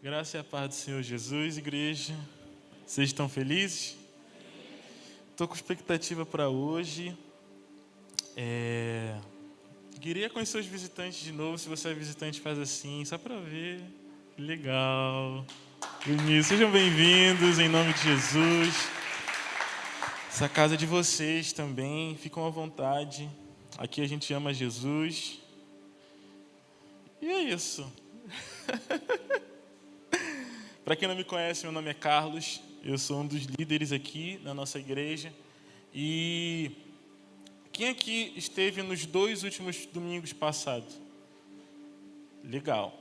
Graça e a paz do Senhor Jesus, igreja. Vocês estão felizes? Estou com expectativa para hoje. Queria conhecer os visitantes de novo. Se você é visitante, faz assim, só para ver. Legal. Bonito. Sejam bem-vindos em nome de Jesus. Essa casa é de vocês também. Ficam à vontade. Aqui a gente ama Jesus. E é isso. Para quem não me conhece, meu nome é Carlos, eu sou um dos líderes aqui na nossa igreja. E quem aqui esteve nos 2 últimos domingos passados? Legal.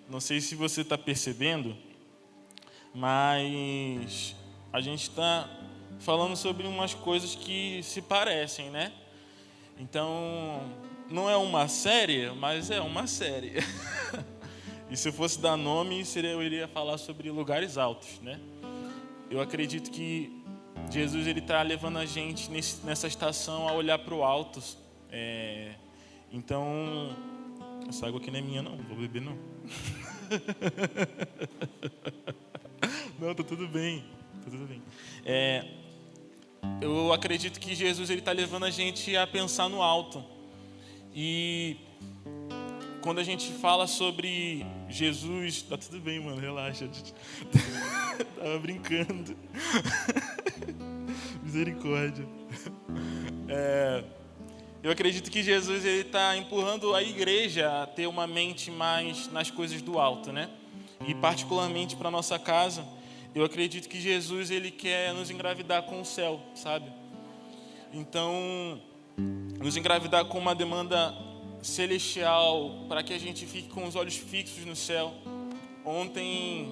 Não sei se você está percebendo, mas a gente está falando sobre umas coisas que se parecem, né? Então, não é uma série, mas é uma série. E se eu fosse dar nome, eu iria falar sobre lugares altos, né? Eu acredito que Jesus está levando a gente nessa estação a olhar para o alto. Então, essa água aqui não é minha, não vou beber, não. Não, tá tudo bem. Tá tudo bem. Eu acredito que Jesus está levando a gente a pensar no alto. E quando a gente fala sobre Jesus... Tá tudo bem, mano, relaxa. Tava brincando. Misericórdia. Eu acredito que Jesus está empurrando a igreja a ter uma mente mais nas coisas do alto, né? E particularmente para nossa casa, eu acredito que Jesus ele quer nos engravidar com o céu, sabe? Então, nos engravidar com uma demanda celestial, para que a gente fique com os olhos fixos no céu. Ontem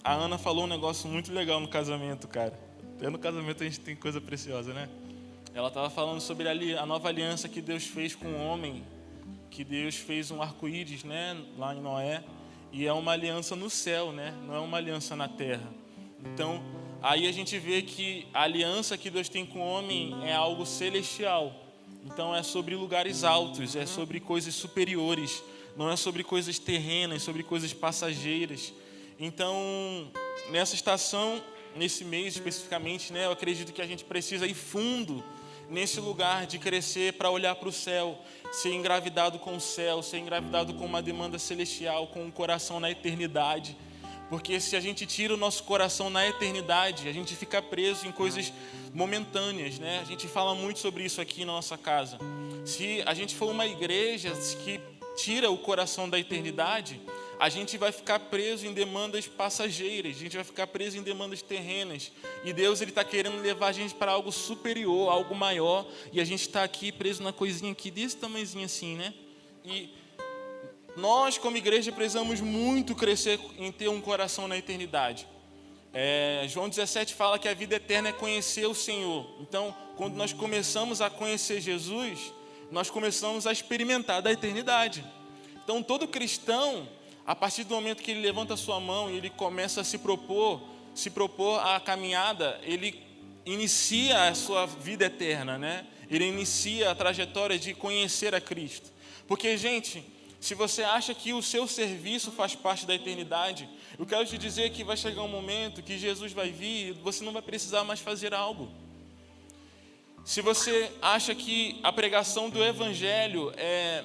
a Ana falou um negócio muito legal no casamento, cara. Até no casamento a gente tem coisa preciosa, né? Ela estava falando sobre a nova aliança que Deus fez com o homem, que Deus fez um arco-íris, né, lá em Noé, e é uma aliança no céu, né? Não é uma aliança na terra. Então, aí a gente vê que a aliança que Deus tem com o homem é algo celestial. Então é sobre lugares altos, é sobre coisas superiores, não é sobre coisas terrenas, sobre coisas passageiras. Então, nessa estação, nesse mês especificamente, né, eu acredito que a gente precisa ir fundo nesse lugar de crescer para olhar para o céu, ser engravidado com o céu, ser engravidado com uma demanda celestial, com um coração na eternidade. Porque se a gente tira o nosso coração na eternidade, a gente fica preso em coisas momentâneas, né? A gente fala muito sobre isso aqui na nossa casa. Se a gente for uma igreja que tira o coração da eternidade, a gente vai ficar preso em demandas passageiras, a gente vai ficar preso em demandas terrenas. E Deus está querendo levar a gente para algo superior, algo maior. E a gente está aqui preso na coisinha aqui desse tamanhozinho assim, né? E nós, como igreja, precisamos muito crescer em ter um coração na eternidade. João 17 fala que a vida eterna é conhecer o Senhor. Então, quando nós começamos a conhecer Jesus, nós começamos a experimentar da eternidade. Então, todo cristão, a partir do momento que ele levanta a sua mão e ele começa a se propor a caminhada, ele inicia a sua vida eterna, né? Ele inicia a trajetória de conhecer a Cristo. Porque, gente, se você acha que o seu serviço faz parte da eternidade, eu quero te dizer que vai chegar um momento que Jesus vai vir e você não vai precisar mais fazer algo. Se você acha que a pregação do Evangelho é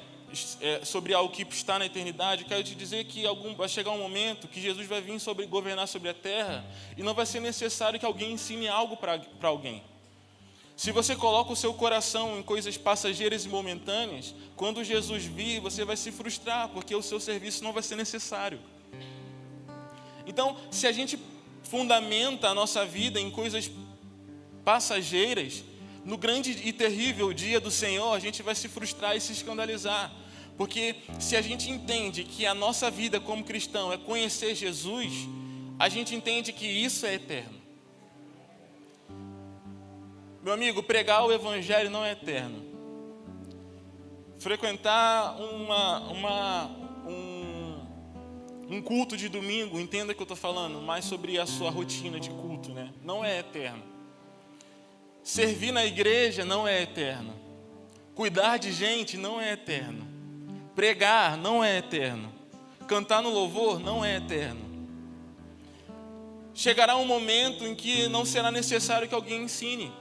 sobre algo que está na eternidade, eu quero te dizer que vai chegar um momento que Jesus vai vir governar sobre a terra e não vai ser necessário que alguém ensine algo para alguém. Se você coloca o seu coração em coisas passageiras e momentâneas, quando Jesus vir, você vai se frustrar, porque o seu serviço não vai ser necessário. Então, se a gente fundamenta a nossa vida em coisas passageiras, no grande e terrível dia do Senhor, a gente vai se frustrar e se escandalizar. Porque se a gente entende que a nossa vida como cristão é conhecer Jesus, a gente entende que isso é eterno. Meu amigo, pregar o Evangelho não é eterno. Frequentar um culto de domingo, entenda que eu estou falando mais sobre a sua rotina de culto, né? Não é eterno. Servir na igreja não é eterno. Cuidar de gente não é eterno. Pregar não é eterno. cantar no louvor não é eterno. Chegará um momento em que não será necessário que alguém ensine.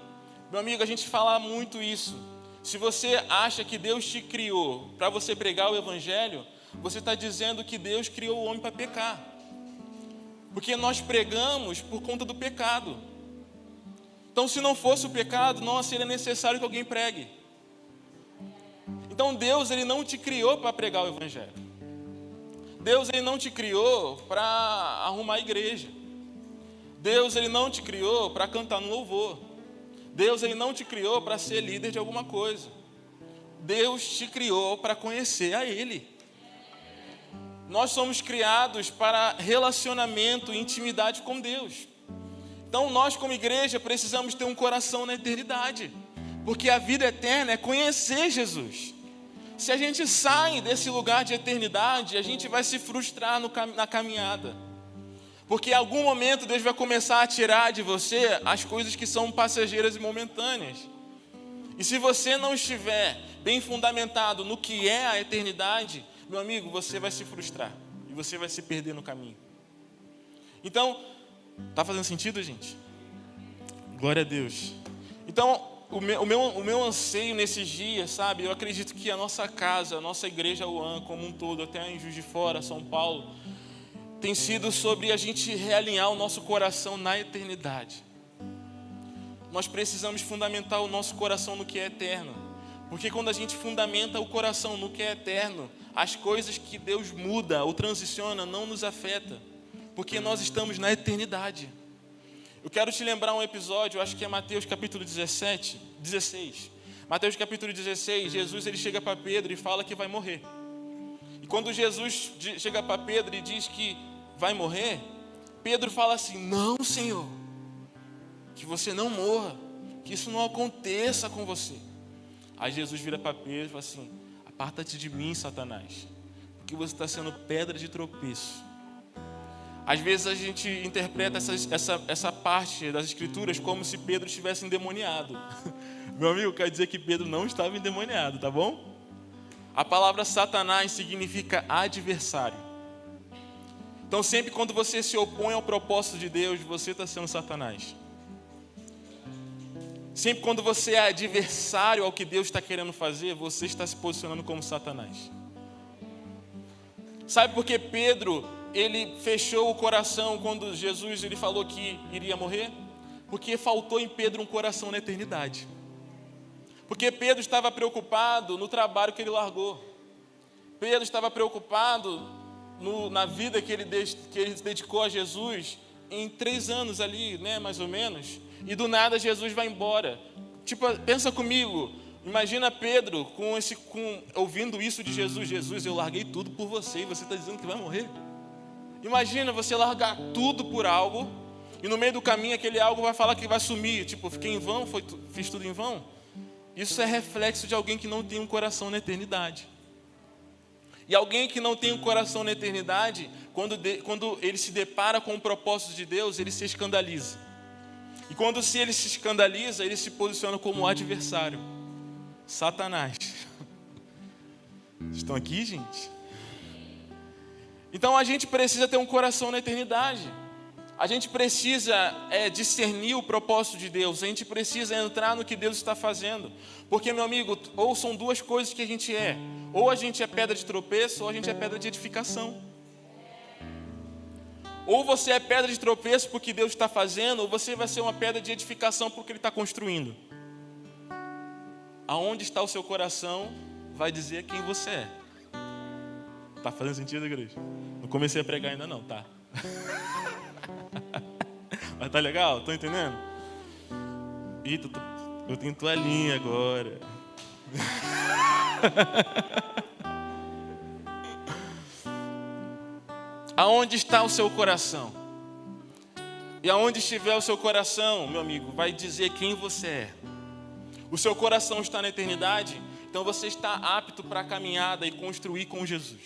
Meu amigo, a gente fala muito isso. Se você acha que Deus te criou para você pregar o evangelho, você está dizendo que Deus criou o homem para pecar. Porque nós pregamos por conta do pecado. Então, se não fosse o pecado, não seria necessário que alguém pregue. Então, Deus, Ele não te criou para pregar o evangelho. Deus, Ele não te criou para arrumar a igreja. Deus, Ele não te criou para cantar no louvor. Deus, Ele não te criou para ser líder de alguma coisa. Deus te criou para conhecer a Ele. Nós somos criados para relacionamento e intimidade com Deus. Então, nós como igreja precisamos ter um coração na eternidade. Porque a vida eterna é conhecer Jesus. Se a gente sai desse lugar de eternidade, a gente vai se frustrar na caminhada. Porque em algum momento Deus vai começar a tirar de você as coisas que são passageiras e momentâneas. E se você não estiver bem fundamentado no que é a eternidade, meu amigo, você vai se frustrar. E você vai se perder no caminho. Então, tá fazendo sentido, gente? Glória a Deus. Então, o meu anseio nesses dias, sabe? Eu acredito que a nossa casa, a nossa igreja UAN como um todo, até em Juiz de Fora, São Paulo, tem sido sobre a gente realinhar o nosso coração na eternidade. Nós precisamos fundamentar o nosso coração no que é eterno. Porque quando a gente fundamenta o coração no que é eterno, as coisas que Deus muda ou transiciona não nos afeta. Porque nós estamos na eternidade. Eu quero te lembrar um episódio, eu acho que é Mateus capítulo 16. Mateus capítulo 16, Jesus ele chega para Pedro e fala que vai morrer. E quando Jesus chega para Pedro e diz que vai morrer, Pedro fala assim: não, Senhor, que você não morra, que isso não aconteça com você. Aí Jesus vira para Pedro e fala assim: aparta-te de mim, Satanás, porque você está sendo pedra de tropeço. Às vezes a gente interpreta essa parte das escrituras como se Pedro estivesse endemoniado. Meu amigo, quer dizer que Pedro não estava endemoniado, tá bom? A palavra Satanás significa adversário. Então sempre quando você se opõe ao propósito de Deus, você está sendo Satanás. Sempre quando você é adversário ao que Deus está querendo fazer, você está se posicionando como Satanás. Sabe por que Pedro, ele fechou o coração quando Jesus ele falou que iria morrer? Porque faltou em Pedro um coração na eternidade. Porque Pedro estava preocupado no trabalho que ele largou. Pedro estava preocupado na vida que ele dedicou a Jesus em 3 anos ali, né, mais ou menos. E do nada Jesus vai embora. Tipo, pensa comigo. Imagina Pedro ouvindo isso de Jesus. Jesus, eu larguei tudo por você e você está dizendo que vai morrer. Imagina você largar tudo por algo e no meio do caminho aquele algo vai falar que vai sumir. Tipo, fiquei em vão, fiz tudo em vão. Isso é reflexo de alguém que não tem um coração na eternidade. E alguém que não tem um coração na eternidade, quando ele se depara com o propósito de Deus, ele se escandaliza. E quando ele se escandaliza, ele se posiciona como adversário. Satanás. Estão aqui, gente? Então a gente precisa ter um coração na eternidade. A gente precisa discernir o propósito de Deus. A gente precisa entrar no que Deus está fazendo. Porque, meu amigo, ou são 2 coisas que a gente é. Ou a gente é pedra de tropeço, ou a gente é pedra de edificação. Ou você é pedra de tropeço porque Deus está fazendo, ou você vai ser uma pedra de edificação porque Ele está construindo. Aonde está o seu coração vai dizer quem você é. Tá fazendo sentido, igreja? Não comecei a pregar ainda não, tá? Mas tá legal? Estão entendendo? Eita, eu tenho toalhinha agora. Aonde está o seu coração? E aonde estiver o seu coração, meu amigo, vai dizer quem você é. O seu coração está na eternidade, então você está apto para a caminhada e construir com Jesus.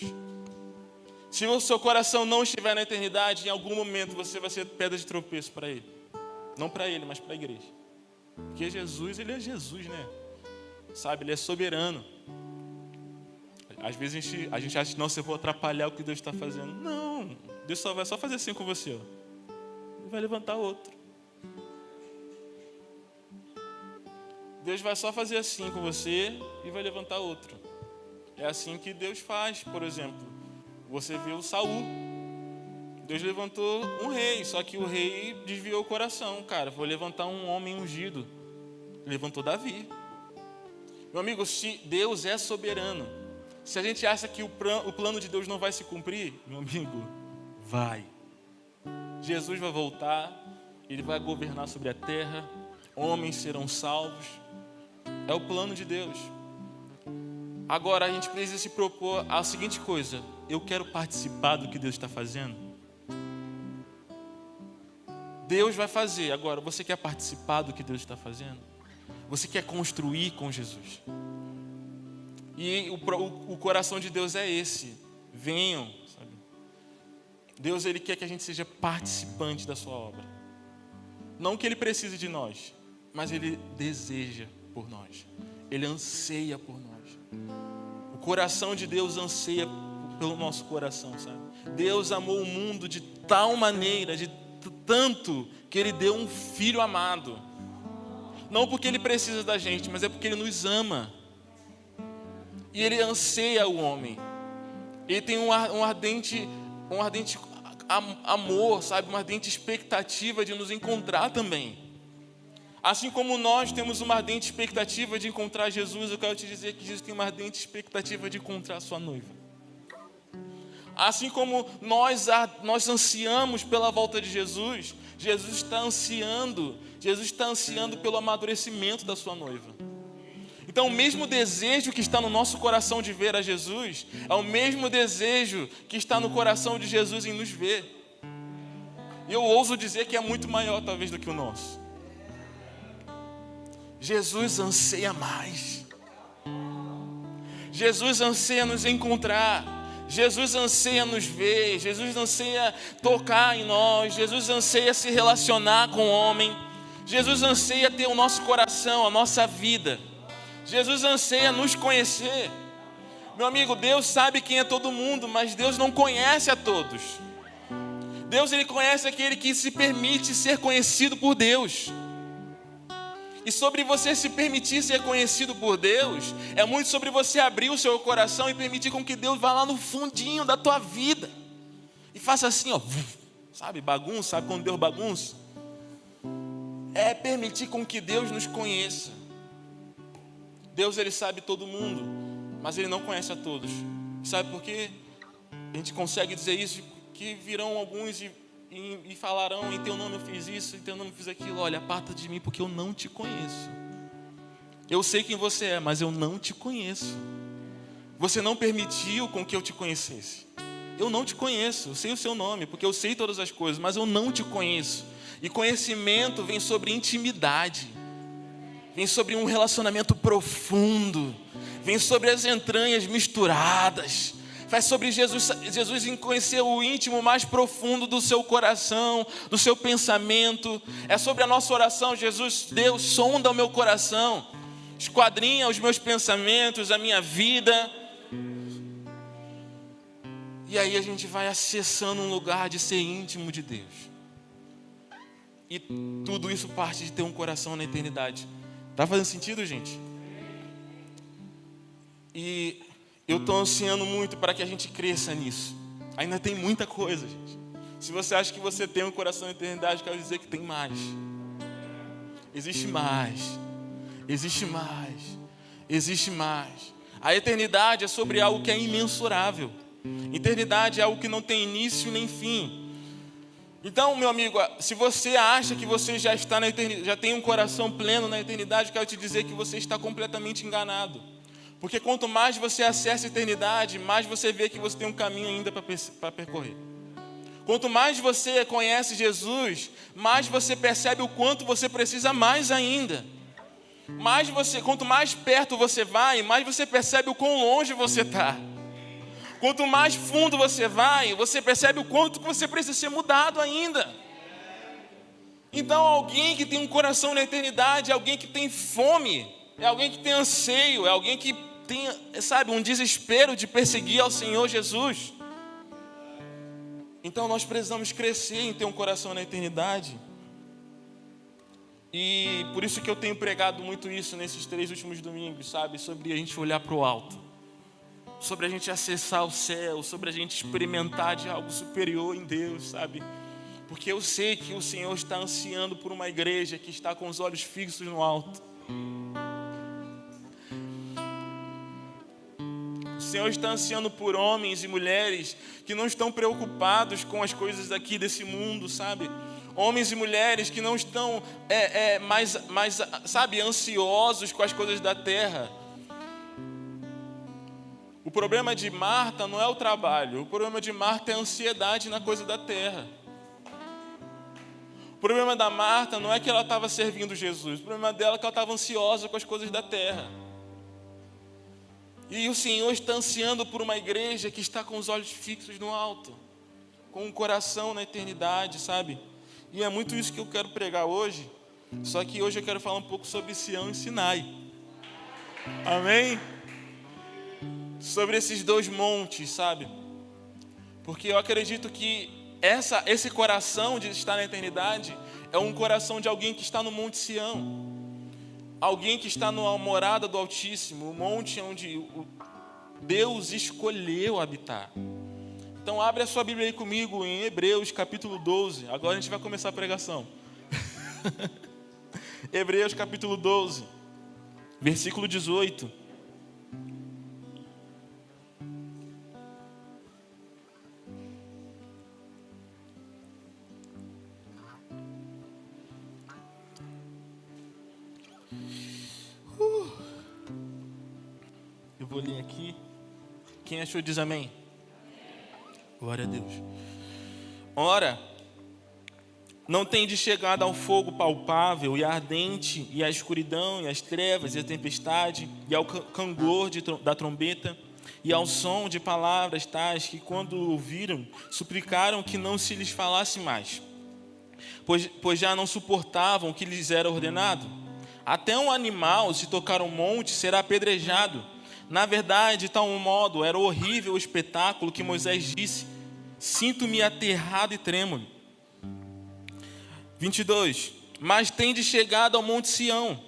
Se o seu coração não estiver na eternidade, em algum momento você vai ser pedra de tropeço para Ele. Não para Ele, mas para a igreja. Porque Jesus, Ele é Jesus, né? Sabe, Ele é soberano. Às vezes a gente acha que não, eu vou atrapalhar o que Deus está fazendo. Não, Deus só vai fazer assim com você, ó. E vai levantar outro. Deus vai só fazer assim com você e vai levantar outro. É assim que Deus faz, por exemplo. Você viu Saul. Deus levantou um rei, só que o rei desviou o coração. Cara, vou levantar um homem ungido. Levantou Davi. Meu amigo, se Deus é soberano, se a gente acha que o plano de Deus não vai se cumprir, meu amigo, vai. Jesus vai voltar, Ele vai governar sobre a terra, homens serão salvos. É o plano de Deus. Agora a gente precisa se propor a seguinte coisa: eu quero participar do que Deus está fazendo. Deus vai fazer. Agora, você quer participar do que Deus está fazendo? Você quer construir com Jesus? E o coração de Deus é esse: venham, sabe? Deus, Ele quer que a gente seja participante da sua obra. Não que Ele precise de nós, mas Ele deseja por nós. Ele anseia por nós. O coração de Deus anseia pelo nosso coração, sabe? Deus amou o mundo de tal maneira, de tanto, que Ele deu um Filho amado. Não porque Ele precisa da gente, mas é porque Ele nos ama. E Ele anseia o homem. Ele tem um ardente amor, sabe? Uma ardente expectativa de nos encontrar também. Assim como nós temos uma ardente expectativa de encontrar Jesus, eu quero te dizer que Jesus tem uma ardente expectativa de encontrar a sua noiva. Assim como nós ansiamos pela volta de Jesus, Jesus está ansiando pelo amadurecimento da sua noiva. Então, o mesmo desejo que está no nosso coração de ver a Jesus, é o mesmo desejo que está no coração de Jesus em nos ver. E eu ouso dizer que é muito maior, talvez, do que o nosso. Jesus anseia mais. Jesus anseia nos encontrar. Jesus anseia nos ver. Jesus anseia tocar em nós. Jesus anseia se relacionar com o homem. Jesus anseia ter o nosso coração, a nossa vida. Jesus anseia nos conhecer. Meu amigo, Deus sabe quem é todo mundo, mas Deus não conhece a todos. Deus, Ele conhece aquele que se permite ser conhecido por Deus. E sobre você se permitir ser conhecido por Deus, é muito sobre você abrir o seu coração e permitir com que Deus vá lá no fundinho da tua vida e faça assim, ó, sabe, bagunça, sabe quando Deus bagunça? É permitir com que Deus nos conheça. Deus, Ele sabe todo mundo, mas Ele não conhece a todos. Sabe por quê? A gente consegue dizer isso, que virão alguns e falarão: em teu nome eu fiz isso, em teu nome eu fiz aquilo. Olha, aparta de mim, porque eu não te conheço. Eu sei quem você é, mas eu não te conheço. Você não permitiu com que eu te conhecesse. Eu não te conheço, eu sei o seu nome, porque eu sei todas as coisas, mas eu não te conheço. E conhecimento vem sobre intimidade, vem sobre um relacionamento profundo, vem sobre as entranhas misturadas. Faz sobre Jesus em conhecer o íntimo mais profundo do seu coração, do seu pensamento. É sobre a nossa oração: Jesus, Deus, sonda o meu coração, esquadrinha os meus pensamentos, a minha vida. E aí a gente vai acessando um lugar de ser íntimo de Deus. E tudo isso parte de ter um coração na eternidade. Tá fazendo sentido, gente? E eu estou ansiando muito para que a gente cresça nisso. Ainda tem muita coisa, gente. Se você acha que você tem um coração na eternidade, eu quero dizer que tem mais. Existe mais. Existe mais. Existe mais. A eternidade é sobre algo que é imensurável. Eternidade é algo que não tem início nem fim. Então, meu amigo, se você acha que você já está na eternidade, já tem um coração pleno na eternidade, eu quero te dizer que você está completamente enganado. Porque quanto mais você acessa a eternidade, mais você vê que você tem um caminho ainda para percorrer. Quanto mais você conhece Jesus, mais você percebe o quanto você precisa mais ainda. Quanto mais perto você vai, mais você percebe o quão longe você está. Quanto mais fundo você vai, você percebe o quanto você precisa ser mudado ainda. Então, alguém que tem um coração na eternidade é alguém que tem fome, é alguém que tem anseio, é alguém que tem, sabe, um desespero de perseguir ao Senhor Jesus. Então nós precisamos crescer em ter um coração na eternidade. E por isso que eu tenho pregado muito isso nesses 3 últimos domingos, sabe? Sobre a gente olhar para o alto, sobre a gente acessar o céu, sobre a gente experimentar de algo superior em Deus, sabe? Porque eu sei que o Senhor está ansiando por uma igreja que está com os olhos fixos no alto. O Senhor está ansiando por homens e mulheres que não estão preocupados com as coisas aqui desse mundo, sabe? Homens e mulheres que não estão mais, sabe, ansiosos com as coisas da terra. O problema de Marta não é o trabalho. O problema de Marta é a ansiedade na coisa da terra. O problema da Marta não é que ela estava servindo Jesus. O problema dela é que ela estava ansiosa com as coisas da terra. E o Senhor está ansiando por uma igreja que está com os olhos fixos no alto, com o coração na eternidade, sabe? E é muito isso que eu quero pregar hoje. Só que hoje eu quero falar um pouco sobre Sião e Sinai. Amém? Sobre esses 2 montes, sabe? Porque eu acredito que esse coração de estar na eternidade é um coração de alguém que está no Monte Sião. Alguém que está na morada do Altíssimo, o monte onde Deus escolheu habitar. Então abre a sua Bíblia aí comigo em Hebreus capítulo 12. Agora a gente vai começar a pregação. Hebreus capítulo 12, versículo 18. Eu vou ler aqui. Quem achou diz amém. Glória a Deus. Ora, não tendes chegado ao fogo palpável e ardente, e à escuridão, e às trevas, e à tempestade, e ao cangor da trombeta, e ao som de palavras tais que, quando ouviram, suplicaram que não se lhes falasse mais, pois já não suportavam o que lhes era ordenado. Até um animal, se tocar um monte, será apedrejado. Na verdade, de tal modo, era horrível o espetáculo que Moisés disse: sinto-me aterrado e trêmulo. 22. Mas tendes chegado ao Monte Sião,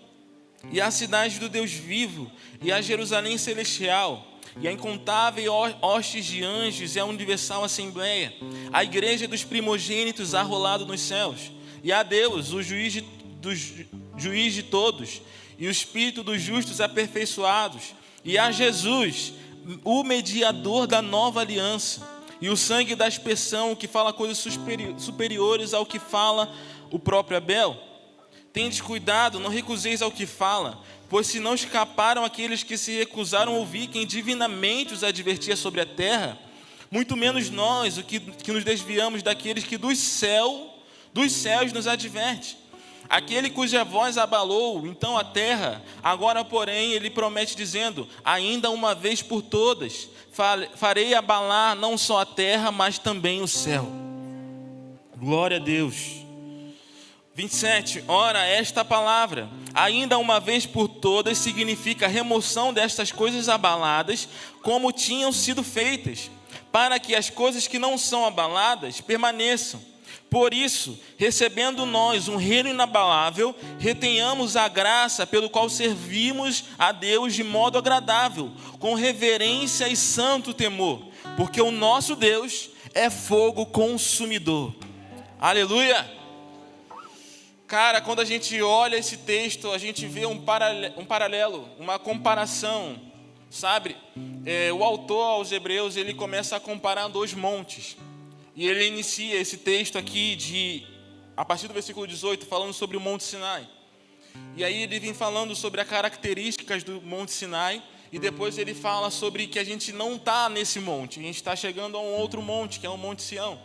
e à cidade do Deus vivo, e à Jerusalém celestial, e a incontável hostes de anjos, e a universal assembleia, a igreja dos primogênitos arrolado nos céus, e a Deus, o juiz de todos, e o Espírito dos justos aperfeiçoados, e a Jesus, o mediador da nova aliança, e o sangue da expiação, que fala coisas superiores ao que fala o próprio Abel. Tendes cuidado, não recuseis ao que fala, pois se não escaparam aqueles que se recusaram a ouvir quem divinamente os advertia sobre a terra, muito menos nós, que nos desviamos daqueles que dos céus nos adverte. Aquele cuja voz abalou então a terra, agora porém ele promete dizendo: ainda uma vez por todas farei abalar não só a terra, mas também o céu. Glória a Deus. 27. Ora, esta palavra, ainda uma vez por todas, significa a remoção destas coisas abaladas, como tinham sido feitas, para que as coisas que não são abaladas permaneçam. Por isso, recebendo nós um reino inabalável, retenhamos a graça pelo qual servimos a Deus de modo agradável, com reverência e santo temor, porque o nosso Deus é fogo consumidor. Aleluia! Cara, quando a gente olha esse texto, a gente vê um paralelo, uma comparação, sabe? O autor aos Hebreus, ele começa a comparar 2 montes. E ele inicia esse texto aqui, a partir do versículo 18, falando sobre o Monte Sinai. E aí ele vem falando sobre as características do Monte Sinai. E depois ele fala sobre que a gente não está nesse monte. A gente está chegando a um outro monte, que é o Monte Sião.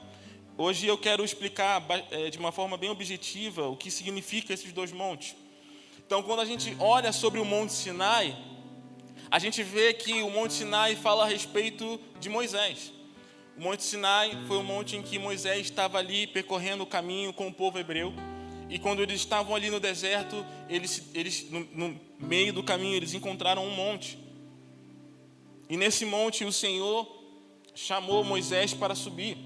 Hoje eu quero explicar de uma forma bem objetiva o que significa esses 2 montes. Então, quando a gente olha sobre o Monte Sinai, a gente vê que o Monte Sinai fala a respeito de Moisés. O Monte Sinai foi o monte em que Moisés estava ali percorrendo o caminho com o povo hebreu. E quando eles estavam ali no deserto, eles no meio do caminho, eles encontraram um monte. E nesse monte o Senhor chamou Moisés para subir.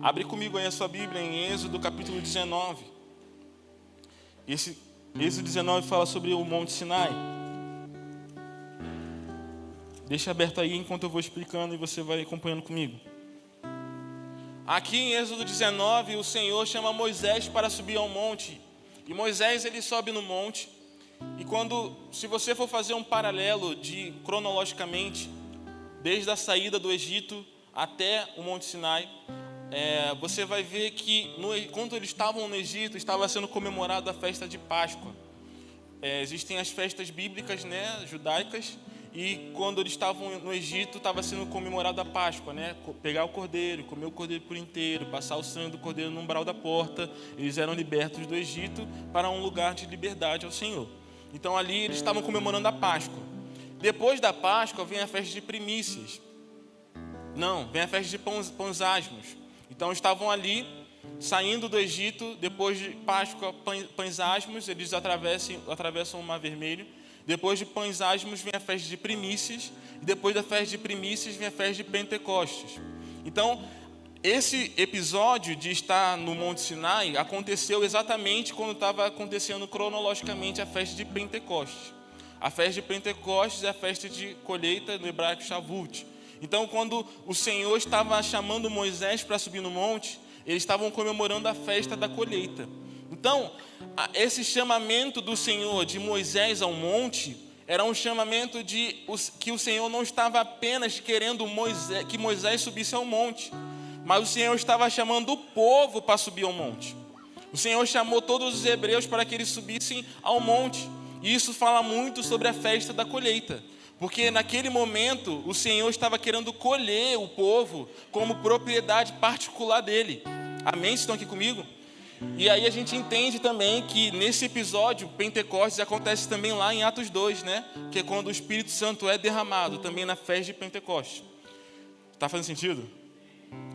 Abre comigo aí a sua Bíblia em Êxodo capítulo 19. Esse Êxodo 19 fala sobre o Monte Sinai. Deixa aberto aí enquanto eu vou explicando e você vai acompanhando comigo. Aqui em Êxodo 19, o Senhor chama Moisés para subir ao monte. E Moisés, ele sobe no monte. E se você for fazer um paralelo cronologicamente, desde a saída do Egito até o Monte Sinai, você vai ver que quando eles estavam no Egito, estava sendo comemorada a festa de Páscoa. Existem as festas bíblicas, né, judaicas, e quando eles estavam no Egito, estava sendo comemorada a Páscoa, né? Pegar o cordeiro, comer o cordeiro por inteiro, passar o sangue do cordeiro no umbral da porta. Eles eram libertos do Egito para um lugar de liberdade ao Senhor. Então ali eles estavam comemorando a Páscoa. Depois da Páscoa vem a festa de primícias. Não, vem a festa de pães asmos. Então estavam ali, saindo do Egito, depois de Páscoa, pães asmos, eles atravessam o Mar Vermelho. Depois de pães asmos vem a festa de primícias. E depois da festa de primícias vem a festa de Pentecostes. Então, esse episódio de estar no Monte Sinai aconteceu exatamente quando estava acontecendo cronologicamente a festa de Pentecostes. A festa de Pentecostes é a festa de colheita, no hebraico Shavuot. Então, quando o Senhor estava chamando Moisés para subir no monte, eles estavam comemorando a festa da colheita. Então, esse chamamento do Senhor de Moisés ao monte era um chamamento que o Senhor não estava apenas querendo que Moisés subisse ao monte, mas o Senhor estava chamando o povo para subir ao monte. O Senhor chamou todos os hebreus para que eles subissem ao monte. E isso fala muito sobre a festa da colheita, porque naquele momento o Senhor estava querendo colher o povo como propriedade particular dele. Amém? Vocês estão aqui comigo? E aí a gente entende também que nesse episódio, Pentecostes acontece também lá em Atos 2, né? Que é quando o Espírito Santo é derramado, também na festa de Pentecostes. Está fazendo sentido?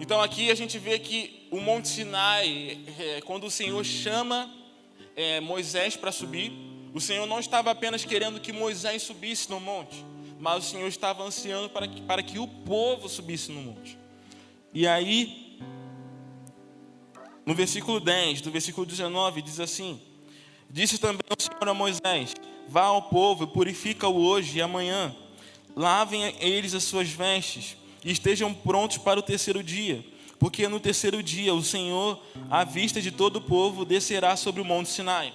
Então aqui a gente vê que o Monte Sinai, quando o Senhor chama Moisés para subir, o Senhor não estava apenas querendo que Moisés subisse no monte, mas o Senhor estava ansiando para que o povo subisse no monte. E aí, no versículo 10, do versículo 19, diz assim: disse também o Senhor a Moisés: vá ao povo e purifica-o hoje e amanhã. Lavem eles as suas vestes e estejam prontos para o terceiro dia, porque no terceiro dia o Senhor, à vista de todo o povo, descerá sobre o monte Sinai.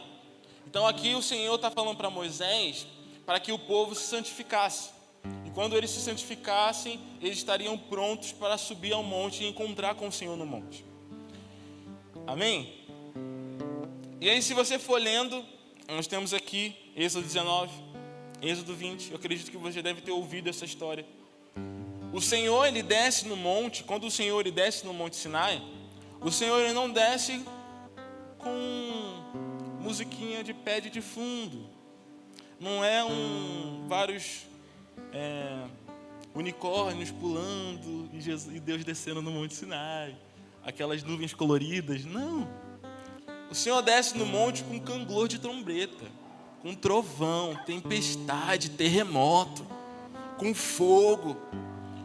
Então aqui o Senhor está falando para Moisés para que o povo se santificasse. E quando eles se santificassem, eles estariam prontos para subir ao monte e encontrar com o Senhor no monte. Amém? E aí, se você for lendo, nós temos aqui Êxodo 19, Êxodo 20. Eu acredito que você deve ter ouvido essa história. O Senhor, ele desce no monte. Quando o Senhor ele desce no monte Sinai, o Senhor ele não desce com musiquinha de pé de fundo. Não é vários unicórnios pulando e Deus descendo no monte Sinai, aquelas nuvens coloridas. Não. O Senhor desce no monte com canglor de trombeta, com trovão, tempestade, terremoto, com fogo.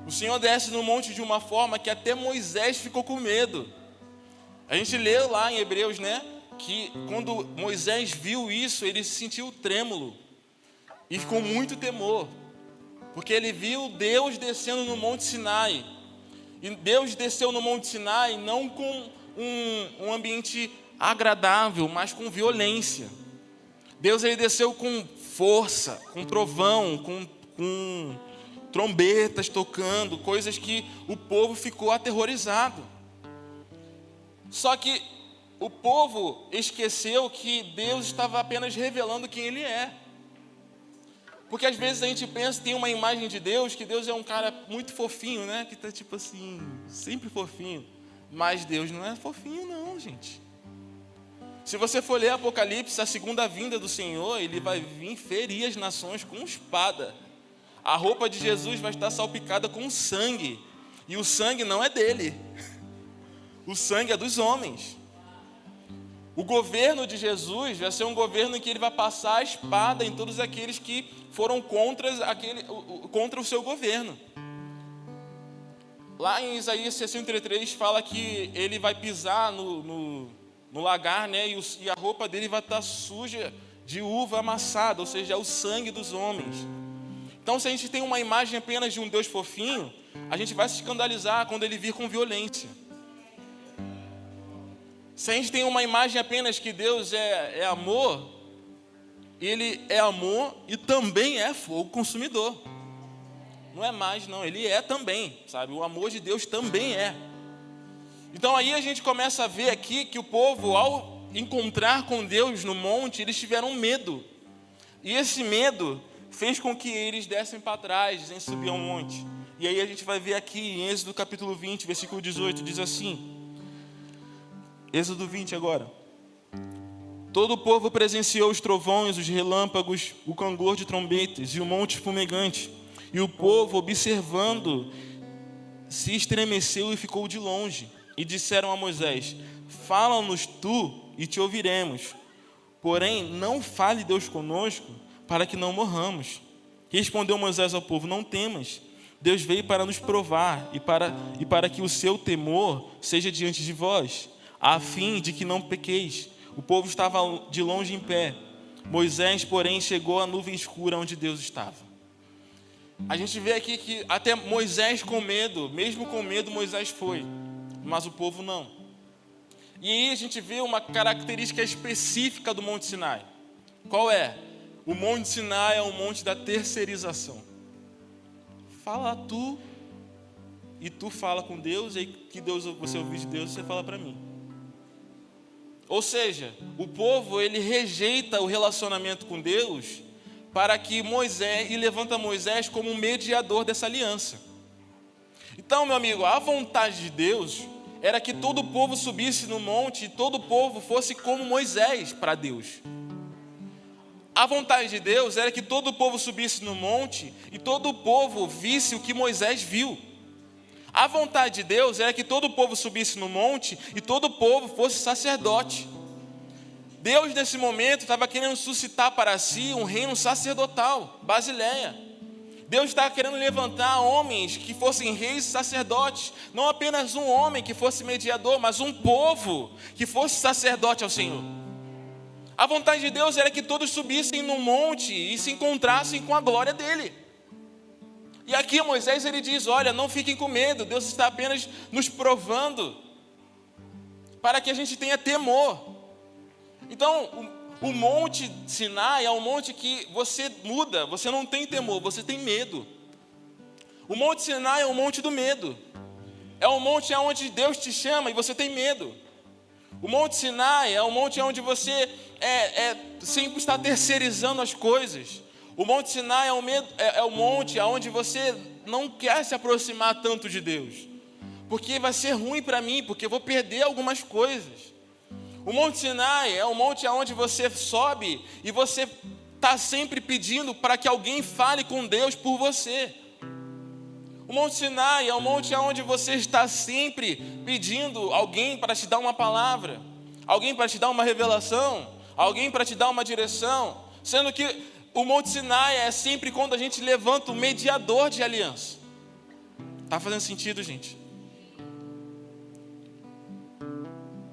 O Senhor desce no monte de uma forma que até Moisés ficou com medo. A gente leu lá em Hebreus, né, que quando Moisés viu isso, ele se sentiu trêmulo e ficou muito temor, porque ele viu Deus descendo no monte Sinai. E Deus desceu no monte Sinai não com um ambiente agradável, mas com violência. Deus ele desceu com força, com trovão, com trombetas tocando, coisas que o povo ficou aterrorizado. Só que o povo esqueceu que Deus estava apenas revelando quem Ele é. Porque às vezes a gente pensa, tem uma imagem de Deus, que Deus é um cara muito fofinho, né? Que está tipo assim, sempre fofinho. Mas Deus não é fofinho não, gente. Se você for ler Apocalipse, a segunda vinda do Senhor, Ele vai vir ferir as nações com espada. A roupa de Jesus vai estar salpicada com sangue. E o sangue não é dele. O sangue é dos homens. O governo de Jesus vai ser um governo em que ele vai passar a espada em todos aqueles que foram contra o seu governo. Lá em Isaías 63 fala que ele vai pisar no lagar, né? E a roupa dele vai estar suja de uva amassada, ou seja, é o sangue dos homens. Então, se a gente tem uma imagem apenas de um Deus fofinho, a gente vai se escandalizar quando ele vir com violência. Se a gente tem uma imagem apenas que Deus é amor, ele é amor e também é fogo consumidor. Não é mais, não, ele é também, sabe? O amor de Deus também é. Então aí a gente começa a ver aqui que o povo, ao encontrar com Deus no monte, eles tiveram medo. E esse medo fez com que eles dessem para trás, em subir ao monte. E aí a gente vai ver aqui em Êxodo capítulo 20, versículo 18, diz assim. Êxodo 20 agora. Todo o povo presenciou os trovões, os relâmpagos, o clangor de trombetas e o monte fumegante. E o povo, observando, se estremeceu e ficou de longe. E disseram a Moisés: fala-nos tu e te ouviremos. Porém, não fale Deus conosco, para que não morramos. Respondeu Moisés ao povo: não temas. Deus veio para nos provar e para que o seu temor seja diante de vós, a fim de que não pequeis. O povo estava de longe em pé. Moisés, porém, chegou à nuvem escura onde Deus estava. A gente vê aqui que até Moisés com medo, mesmo com medo, Moisés foi, mas o povo não. E aí a gente vê uma característica específica do Monte Sinai. Qual é? O Monte Sinai é o monte da terceirização. Fala tu, e tu fala com Deus, e aí que Deus, você ouvir de Deus, você fala para mim. Ou seja, o povo, ele rejeita o relacionamento com Deus para que Moisés, e levanta Moisés como um mediador dessa aliança. Então, meu amigo, a vontade de Deus era que todo o povo subisse no monte e todo o povo fosse como Moisés para Deus. A vontade de Deus era que todo o povo subisse no monte e todo o povo visse o que Moisés viu. A vontade de Deus era que todo o povo subisse no monte e todo o povo fosse sacerdote. Deus, nesse momento, estava querendo suscitar para si um reino sacerdotal, Basileia. Deus estava querendo levantar homens que fossem reis e sacerdotes. Não apenas um homem que fosse mediador, mas um povo que fosse sacerdote ao Senhor. A vontade de Deus era que todos subissem no monte e se encontrassem com a glória dele. E aqui Moisés, ele diz: olha, não fiquem com medo, Deus está apenas nos provando para que a gente tenha temor. Então, o Monte Sinai é um monte que você muda, você não tem temor, você tem medo. O Monte Sinai é um monte do medo. É um monte onde Deus te chama e você tem medo. O Monte Sinai é um monte onde você sempre está terceirizando as coisas. O Monte Sinai é um monte onde você não quer se aproximar tanto de Deus, porque vai ser ruim para mim, porque eu vou perder algumas coisas. O Monte Sinai é um monte onde você sobe e você está sempre pedindo para que alguém fale com Deus por você. O Monte Sinai é um monte onde você está sempre pedindo alguém para te dar uma palavra, alguém para te dar uma revelação, alguém para te dar uma direção, sendo que o Monte Sinai é sempre quando a gente levanta o mediador de aliança. Está fazendo sentido, gente?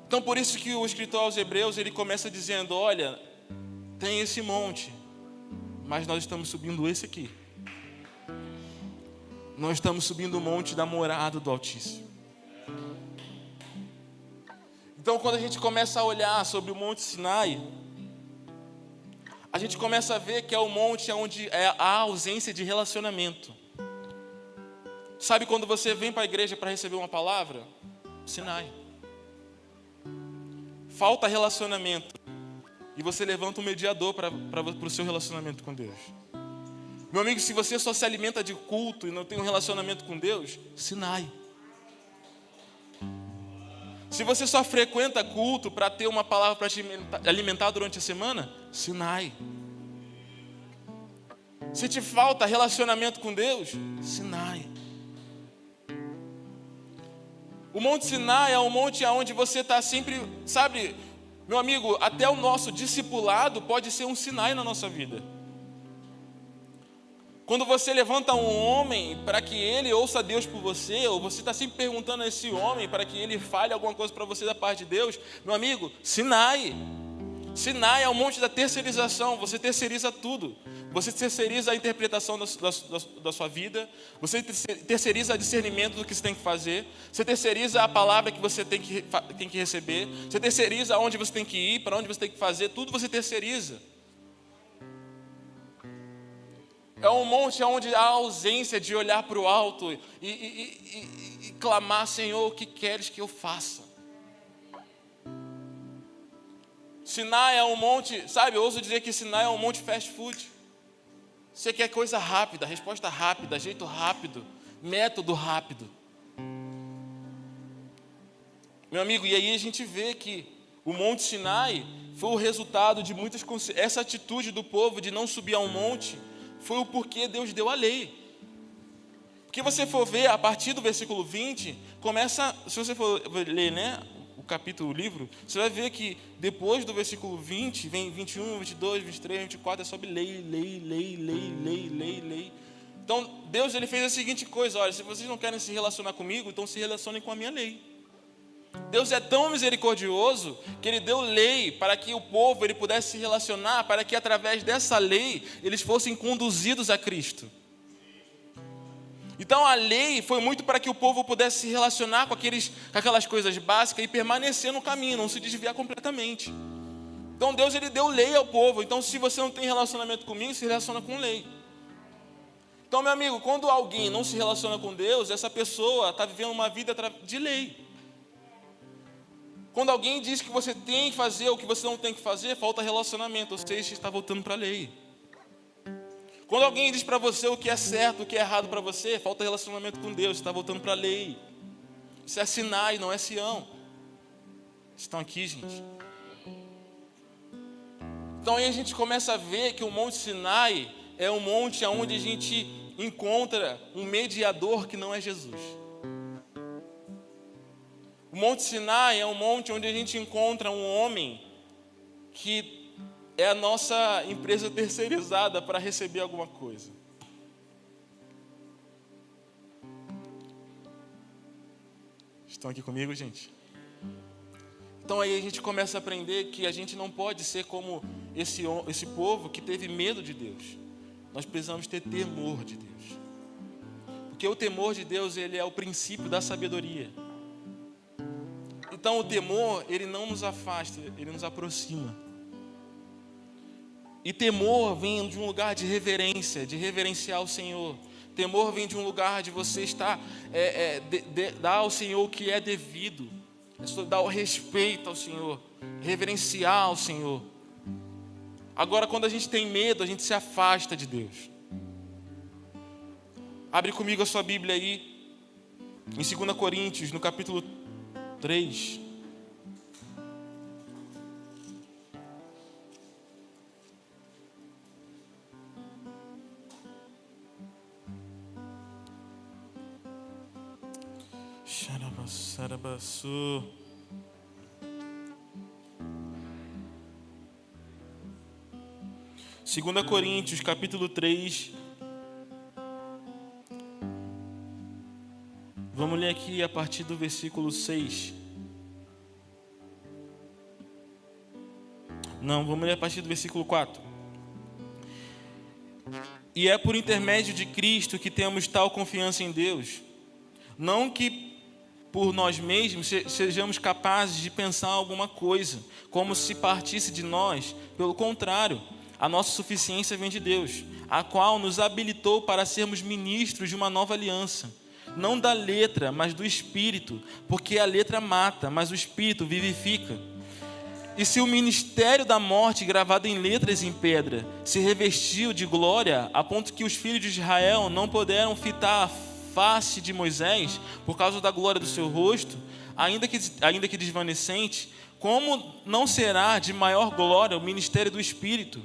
Então, por isso que o escritor aos Hebreus, ele começa dizendo: olha, tem esse monte, mas nós estamos subindo esse aqui. Nós estamos subindo o monte da morada do Altíssimo. Então, quando a gente começa a olhar sobre o Monte Sinai, a gente começa a ver que é o monte onde há ausência de relacionamento. Sabe quando você vem para a igreja para receber uma palavra? Sinai. Falta relacionamento. E você levanta um mediador para o seu relacionamento com Deus. Meu amigo, se você só se alimenta de culto e não tem um relacionamento com Deus, Sinai. Se você só frequenta culto para ter uma palavra para te alimentar durante a semana, Sinai. Se te falta relacionamento com Deus, Sinai. O Monte Sinai é um monte onde você está sempre, sabe, Meu amigo, até o nosso discipulado pode ser um Sinai na nossa vida. Quando você levanta um homem para que ele ouça Deus por você, ou você está sempre perguntando a esse homem para que ele fale alguma coisa para você da parte de Deus, meu amigo, Sinai. Sinai é o monte da terceirização, você terceiriza tudo. Você terceiriza a interpretação da sua vida, você terceiriza o discernimento do que você tem que fazer, você terceiriza a palavra que você tem que receber, você terceiriza aonde você tem que ir, para onde você tem que fazer, tudo você terceiriza. É um monte onde há ausência de olhar para o alto e clamar, Senhor, o que queres que eu faça? Sinai é um monte, sabe, eu ouso dizer que Sinai é um monte fast food. Você quer coisa rápida, resposta rápida, jeito rápido, método rápido. Meu amigo, e aí a gente vê que o Monte Sinai foi o resultado de muitas... Essa atitude do povo de não subir ao monte foi o porquê Deus deu a lei. Porque você for ver, a partir do versículo 20, começa... Se você for ler, né, o capítulo, o livro, você vai ver que depois do versículo 20, vem 21, 22, 23, 24, é sobre lei. Então, Deus ele fez a seguinte coisa, olha, se vocês não querem se relacionar comigo, então se relacionem com a minha lei. Deus é tão misericordioso que Ele deu lei para que o povo ele pudesse se relacionar, para que através dessa lei eles fossem conduzidos a Cristo. Então a lei foi muito para que o povo pudesse se relacionar com aquelas coisas básicas e permanecer no caminho, não se desviar completamente. Então Deus ele deu lei ao povo. Então se você não tem relacionamento comigo, se relaciona com lei. Então, meu amigo, quando alguém não se relaciona com Deus, essa pessoa está vivendo uma vida de lei. Quando alguém diz que você tem que fazer o que você não tem que fazer, falta relacionamento, ou seja, você está voltando para a lei. Quando alguém diz para você o que é certo, o que é errado para você, falta relacionamento com Deus, você está voltando para a lei. Isso é Sinai, não é Sião. Estão aqui, gente? Então aí a gente começa a ver que o Monte Sinai é um monte onde a gente encontra um mediador que não é Jesus. O Monte Sinai é um monte onde a gente encontra um homem que é a nossa empresa terceirizada para receber alguma coisa. Estão aqui comigo, gente? Então aí a gente começa a aprender que a gente não pode ser como esse povo que teve medo de Deus. Nós precisamos ter temor de Deus. Porque o temor de Deus, ele é o princípio da sabedoria. Então o temor, ele não nos afasta, ele nos aproxima. E temor vem de um lugar de reverência, de reverenciar o Senhor. Temor vem de um lugar de você estar, dar ao Senhor o que é devido. Dar o respeito ao Senhor, reverenciar ao Senhor. Agora, quando a gente tem medo, a gente se afasta de Deus. Abre comigo a sua Bíblia aí, em 2 Coríntios, no capítulo 3. Xarabaçu. Segunda Coríntios, capítulo 3. Vamos ler aqui a partir do versículo 6. Não, vamos ler a partir do versículo 4. E é por intermédio de Cristo que temos tal confiança em Deus. Não que por nós mesmos sejamos capazes de pensar alguma coisa, como se partisse de nós. Pelo contrário, a nossa suficiência vem de Deus, a qual nos habilitou para sermos ministros de uma nova aliança. Não da letra, mas do Espírito, porque a letra mata, mas o Espírito vivifica. E se o ministério da morte, gravado em letras em pedra, se revestiu de glória, a ponto que os filhos de Israel não puderam fitar a face de Moisés, por causa da glória do seu rosto, ainda que desvanecente, como não será de maior glória o ministério do Espírito?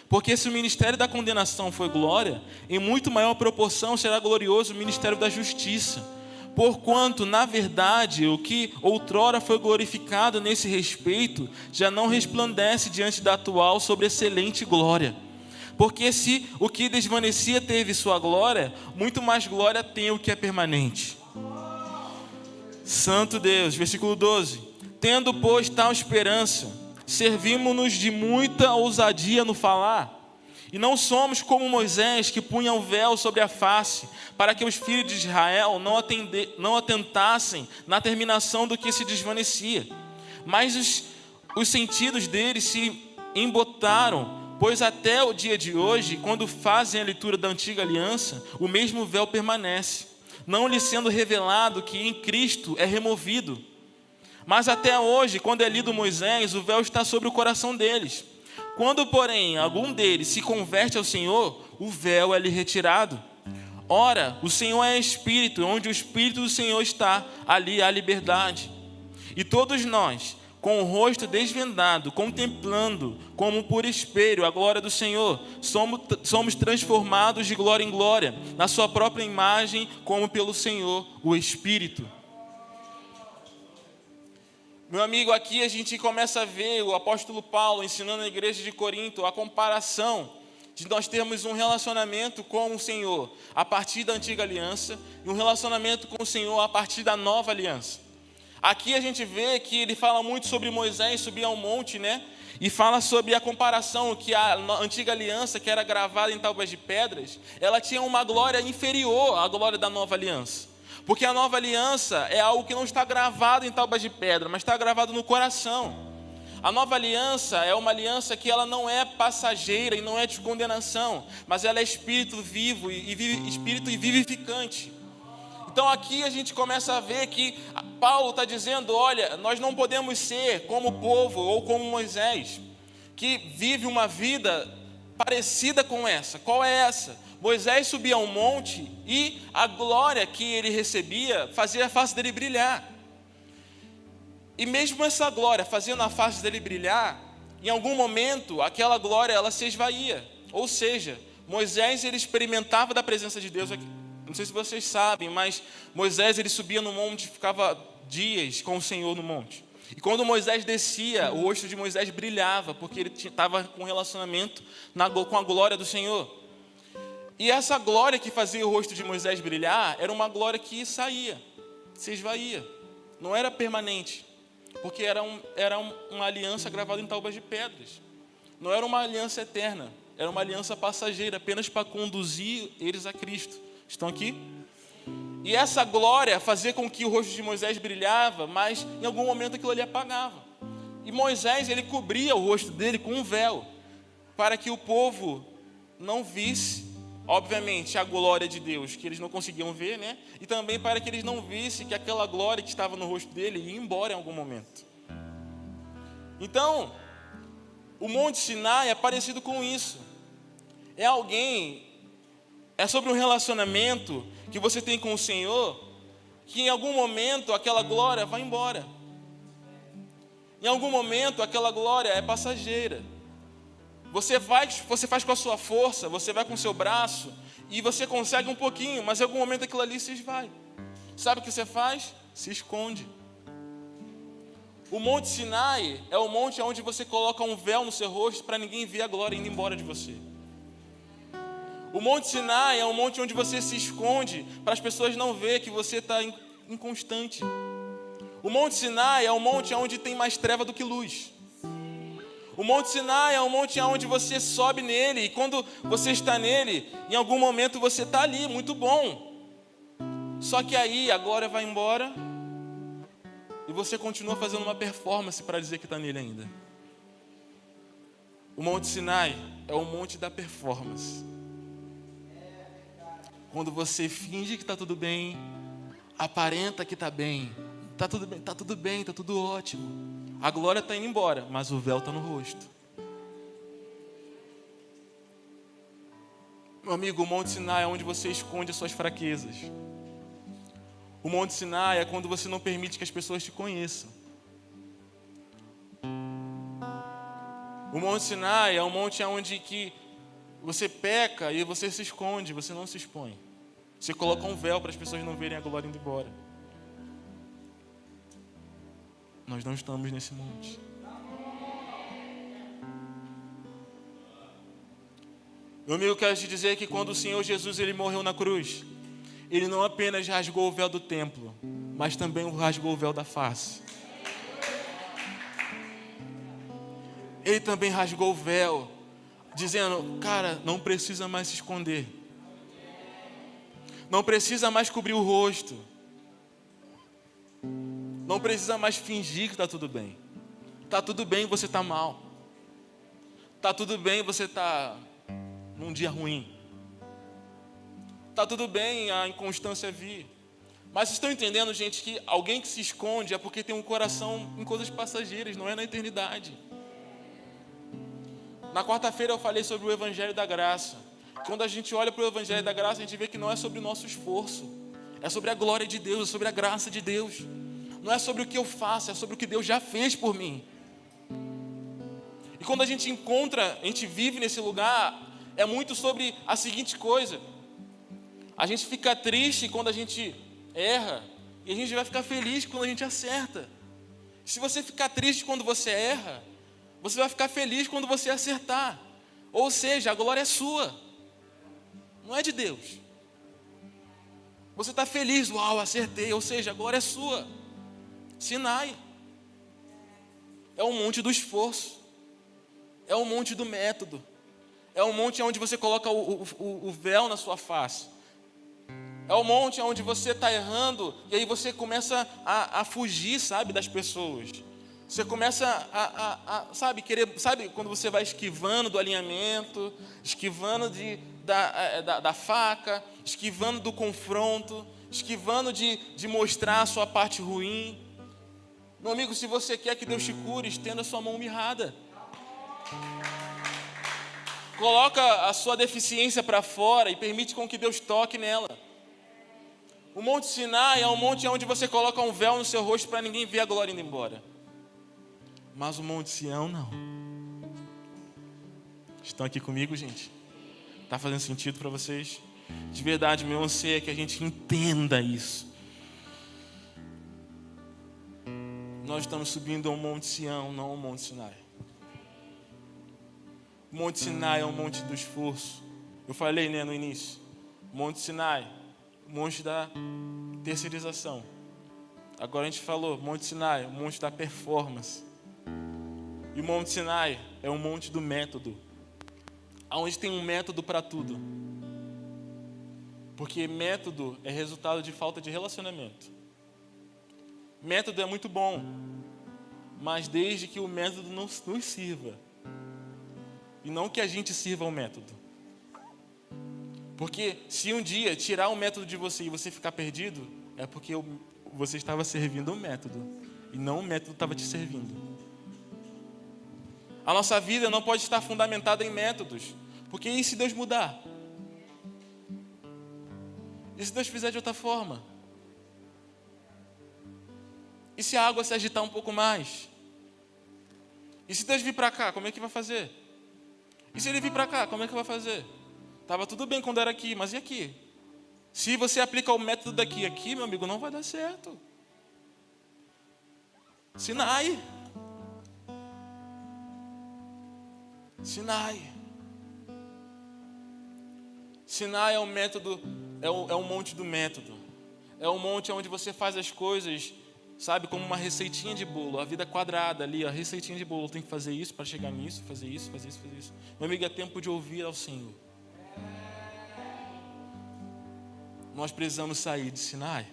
Porque se o ministério da condenação foi glória, em muito maior proporção será glorioso o ministério da justiça. Porquanto, na verdade, o que outrora foi glorificado nesse respeito, já não resplandece diante da atual sobreexcelente glória. Porque se o que desvanecia teve sua glória, muito mais glória tem o que é permanente. Santo Deus, versículo 12. Tendo, pois, tal esperança, servimos-nos de muita ousadia no falar, e não somos como Moisés, que punha o véu sobre a face, para que os filhos de Israel não atentassem na terminação do que se desvanecia. Mas os sentidos deles se embotaram, pois até o dia de hoje, quando fazem a leitura da antiga aliança, o mesmo véu permanece, não lhe sendo revelado que em Cristo é removido. Mas até hoje, quando é lido Moisés, o véu está sobre o coração deles. Quando, porém, algum deles se converte ao Senhor, o véu é lhe retirado. Ora, o Senhor é Espírito, onde o Espírito do Senhor está, ali há liberdade. E todos nós, com o rosto desvendado, contemplando, como por espelho, a glória do Senhor, somos transformados de glória em glória, na sua própria imagem, como pelo Senhor, o Espírito. Meu amigo, aqui a gente começa a ver o apóstolo Paulo ensinando a igreja de Corinto a comparação de nós termos um relacionamento com o Senhor a partir da antiga aliança e um relacionamento com o Senhor a partir da nova aliança. Aqui a gente vê que ele fala muito sobre Moisés subir ao monte, né? E fala sobre a comparação que a antiga aliança, que era gravada em tábuas de pedras, ela tinha uma glória inferior à glória da nova aliança. Porque a nova aliança é algo que não está gravado em tábuas de pedra, mas está gravado no coração. A nova aliança é uma aliança que ela não é passageira e não é de condenação, mas ela é espírito vivo espírito vivificante. Então aqui a gente começa a ver que Paulo está dizendo, olha, nós não podemos ser como o povo ou como Moisés, que vive uma vida parecida com essa. Qual é essa? Moisés subia ao monte e a glória que ele recebia fazia a face dele brilhar. E mesmo essa glória fazendo a face dele brilhar, em algum momento aquela glória ela se esvaía. Ou seja, Moisés ele experimentava da presença de Deus aqui. Não sei se vocês sabem, mas Moisés ele subia no monte e ficava dias com o Senhor no monte. E quando Moisés descia, o rosto de Moisés brilhava, porque ele estava com relacionamento com a glória do Senhor. E essa glória que fazia o rosto de Moisés brilhar, era uma glória que saía, se esvaía. Não era permanente, porque era uma aliança gravada em tábuas de pedras. Não era uma aliança eterna, era uma aliança passageira, apenas para conduzir eles a Cristo. Estão aqui? E essa glória fazia com que o rosto de Moisés brilhava, mas em algum momento aquilo ali apagava. E Moisés, ele cobria o rosto dele com um véu, para que o povo não visse, obviamente, a glória de Deus, que eles não conseguiam ver, né? E também para que eles não vissem que aquela glória que estava no rosto dele ia embora em algum momento. Então, o Monte Sinai é parecido com isso. É sobre um relacionamento que você tem com o Senhor, que em algum momento aquela glória vai embora. Em algum momento aquela glória é passageira. Você faz com a sua força, você vai com o seu braço e você consegue um pouquinho, mas em algum momento aquilo ali se esvai. Sabe o que você faz? Se esconde. O Monte Sinai é o monte onde você coloca um véu no seu rosto para ninguém ver a glória indo embora de você. O Monte Sinai é um monte onde você se esconde para as pessoas não verem que você está inconstante. O Monte Sinai é um monte onde tem mais treva do que luz. O Monte Sinai é um monte onde você sobe nele e quando você está nele, em algum momento você está ali, muito bom. Só que aí a glória vai embora e você continua fazendo uma performance para dizer que está nele ainda. O Monte Sinai é o monte da performance. Quando você finge que está tudo bem, aparenta que está bem, está tudo ótimo. A glória está indo embora, mas o véu está no rosto. Meu amigo, o Monte Sinai é onde você esconde as suas fraquezas. O Monte Sinai é quando você não permite que as pessoas te conheçam. O Monte Sinai é um monte onde que você peca e você se esconde, você não se expõe. Você coloca um véu para as pessoas não verem a glória indo embora. Nós não estamos nesse monte. Meu amigo, eu quero te dizer que quando o Senhor Jesus ele morreu na cruz, Ele não apenas rasgou o véu do templo, mas também rasgou o véu da face. Ele também rasgou o véu, dizendo, cara, não precisa mais se esconder. Não precisa mais cobrir o rosto. Não precisa mais fingir que está tudo bem. Está tudo bem você está mal. Está tudo bem você está num dia ruim. Está tudo bem a inconstância vir. Mas vocês estão entendendo, gente, que alguém que se esconde é porque tem um coração em coisas passageiras, não é na eternidade. Na quarta-feira eu falei sobre o Evangelho da Graça. Quando a gente olha para o Evangelho da Graça, a gente vê que não é sobre o nosso esforço. É sobre a glória de Deus, é sobre a graça de Deus. Não é sobre o que eu faço, é sobre o que Deus já fez por mim. E quando a gente encontra, a gente vive nesse lugar, é muito sobre a seguinte coisa. A gente fica triste quando a gente erra, e a gente vai ficar feliz quando a gente acerta. Se você ficar triste quando você erra, você vai ficar feliz quando você acertar. Ou seja, a glória é sua, não é de Deus. Você está feliz, uau, acertei, ou seja, a glória é sua. Sinai é o monte do esforço, é o monte do método, é o monte onde você coloca o véu na sua face, é o monte onde você está errando e aí você começa a fugir, sabe, das pessoas. Você começa sabe quando você vai esquivando do alinhamento, esquivando da faca, esquivando do confronto, esquivando de mostrar a sua parte ruim. Meu amigo, se você quer que Deus te cure, estenda a sua mão mirrada. Coloca a sua deficiência para fora e permite com que Deus toque nela. O Monte Sinai é um monte onde você coloca um véu no seu rosto para ninguém ver a glória indo embora. Mas o Monte Sião não. Estão aqui comigo, gente? Está fazendo sentido para vocês? De verdade, meu anseio é que a gente entenda isso. Nós estamos subindo ao Monte Sião, não ao Monte Sinai. O Monte Sinai é o monte do esforço. Eu falei, né, no início. O Monte Sinai, o monte da terceirização. Agora a gente falou, Monte Sinai, o monte da performance. E o Monte Sinai é o monte do método. Onde tem um método para tudo. Porque método é resultado de falta de relacionamento. Método é muito bom, mas desde que o método nos sirva. E não que a gente sirva ao método. Porque se um dia tirar o método de você e você ficar perdido, é porque você estava servindo o método e não o método estava te servindo. A nossa vida não pode estar fundamentada em métodos. Porque e se Deus mudar? E se Deus fizer de outra forma? E se a água se agitar um pouco mais? E se Deus vir para cá, como é que vai fazer? E se Ele vir para cá, como é que vai fazer? Estava tudo bem quando era aqui, mas e aqui? Se você aplica o método daqui aqui, meu amigo, não vai dar certo. Sinai. Sinai é o método, é o monte do método. É o monte onde você faz as coisas, sabe, como uma receitinha de bolo. A vida quadrada ali, a receitinha de bolo. Tem que fazer isso para chegar nisso, fazer isso, fazer isso, fazer isso. Meu amigo, é tempo de ouvir ao Senhor. Nós precisamos sair de Sinai.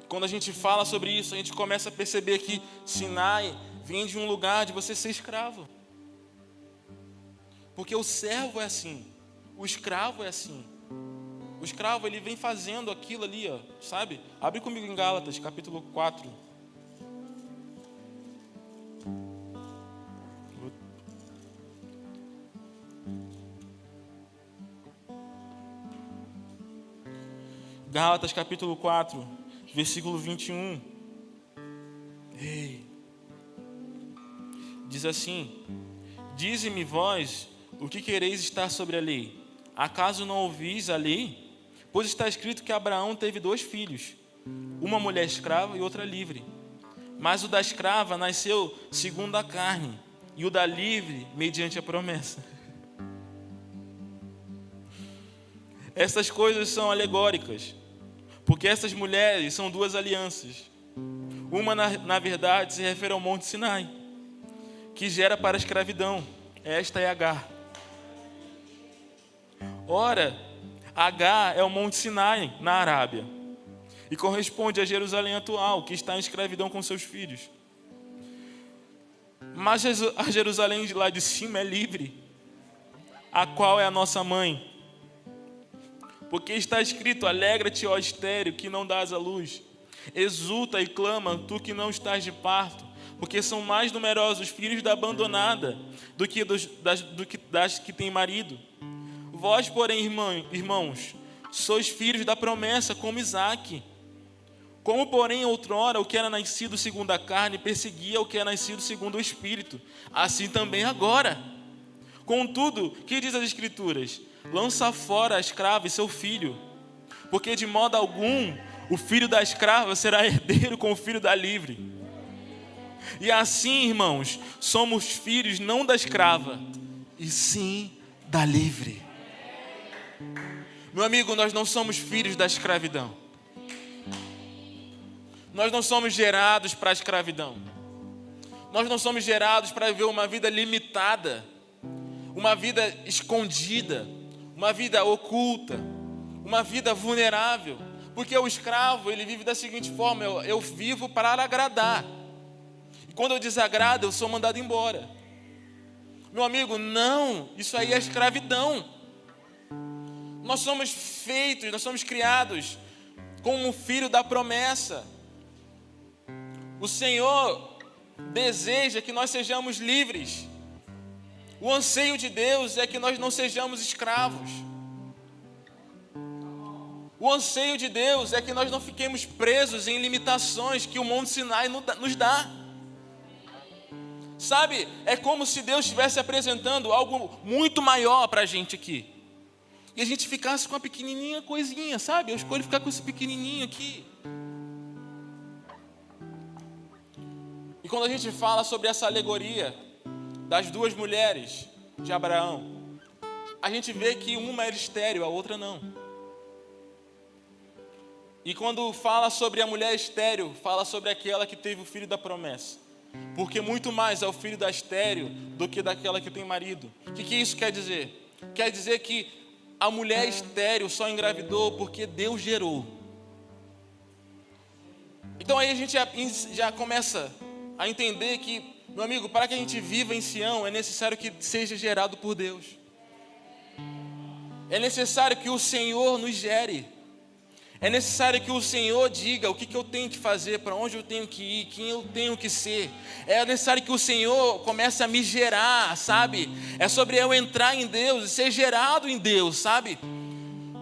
Quando a gente fala sobre isso, a gente começa a perceber que Sinai vem de um lugar de você ser escravo. Porque o servo é assim, o escravo é assim. O escravo, ele vem fazendo aquilo ali, ó, sabe? Abre comigo em Gálatas, capítulo 4. Gálatas, capítulo 4, versículo 21. Diz assim: Dize-me vós o que quereis estar sobre a lei? Acaso não ouvis a lei? Pois está escrito que Abraão teve 2 filhos, uma mulher escrava e outra livre. Mas o da escrava nasceu segundo a carne, e o da livre mediante a promessa. Essas coisas são alegóricas, porque essas mulheres são 2 alianças. Uma, na verdade, se refere ao Monte Sinai, que gera para a escravidão. Esta é Agar. Ora, Agar é o Monte Sinai, na Arábia, e corresponde a Jerusalém atual, que está em escravidão com seus filhos. Mas a Jerusalém de lá de cima é livre, a qual é a nossa mãe. Porque está escrito: alegra-te, ó estéril, que não dás à luz. Exulta e clama, tu que não estás de parto, porque são mais numerosos os filhos da abandonada do que das que têm marido. Vós, porém, irmãos, sois filhos da promessa, como Isaque. Como, porém, outrora, o que era nascido segundo a carne perseguia o que é nascido segundo o Espírito, assim também agora. Contudo, que diz as Escrituras? Lança fora a escrava e seu filho, porque de modo algum o filho da escrava será herdeiro com o filho da livre. E assim, irmãos, somos filhos não da escrava, e sim da livre. Meu amigo, nós não somos filhos da escravidão. Nós não somos gerados para a escravidão. Nós não somos gerados para viver uma vida limitada, uma vida escondida, uma vida oculta, uma vida vulnerável. Porque o escravo, ele vive da seguinte forma: eu vivo para agradar. E quando eu desagrado, eu sou mandado embora. Meu amigo, não, isso aí é escravidão. Nós somos feitos, nós somos criados como filho da promessa. O Senhor deseja que nós sejamos livres. O anseio de Deus é que nós não sejamos escravos. O anseio de Deus é que nós não fiquemos presos em limitações que o Monte Sinai nos dá. Sabe, é como se Deus estivesse apresentando algo muito maior para a gente aqui. E a gente ficasse com uma pequenininha coisinha, sabe? Eu escolho ficar com esse pequenininho aqui. E quando a gente fala sobre essa alegoria das 2 mulheres de Abraão, a gente vê que uma era estéril, a outra não. E quando fala sobre a mulher estéril, fala sobre aquela que teve o filho da promessa. Porque muito mais é o filho da estéril do que daquela que tem marido. O que isso quer dizer? Quer dizer que a mulher estéril só engravidou porque Deus gerou. Então aí a gente já começa a entender que, meu amigo, para que a gente viva em Sião, é necessário que seja gerado por Deus. É necessário que o Senhor nos gere. É necessário que o Senhor diga o que eu tenho que fazer, para onde eu tenho que ir, quem eu tenho que ser. É necessário que o Senhor comece a me gerar, sabe? É sobre eu entrar em Deus e ser gerado em Deus, sabe?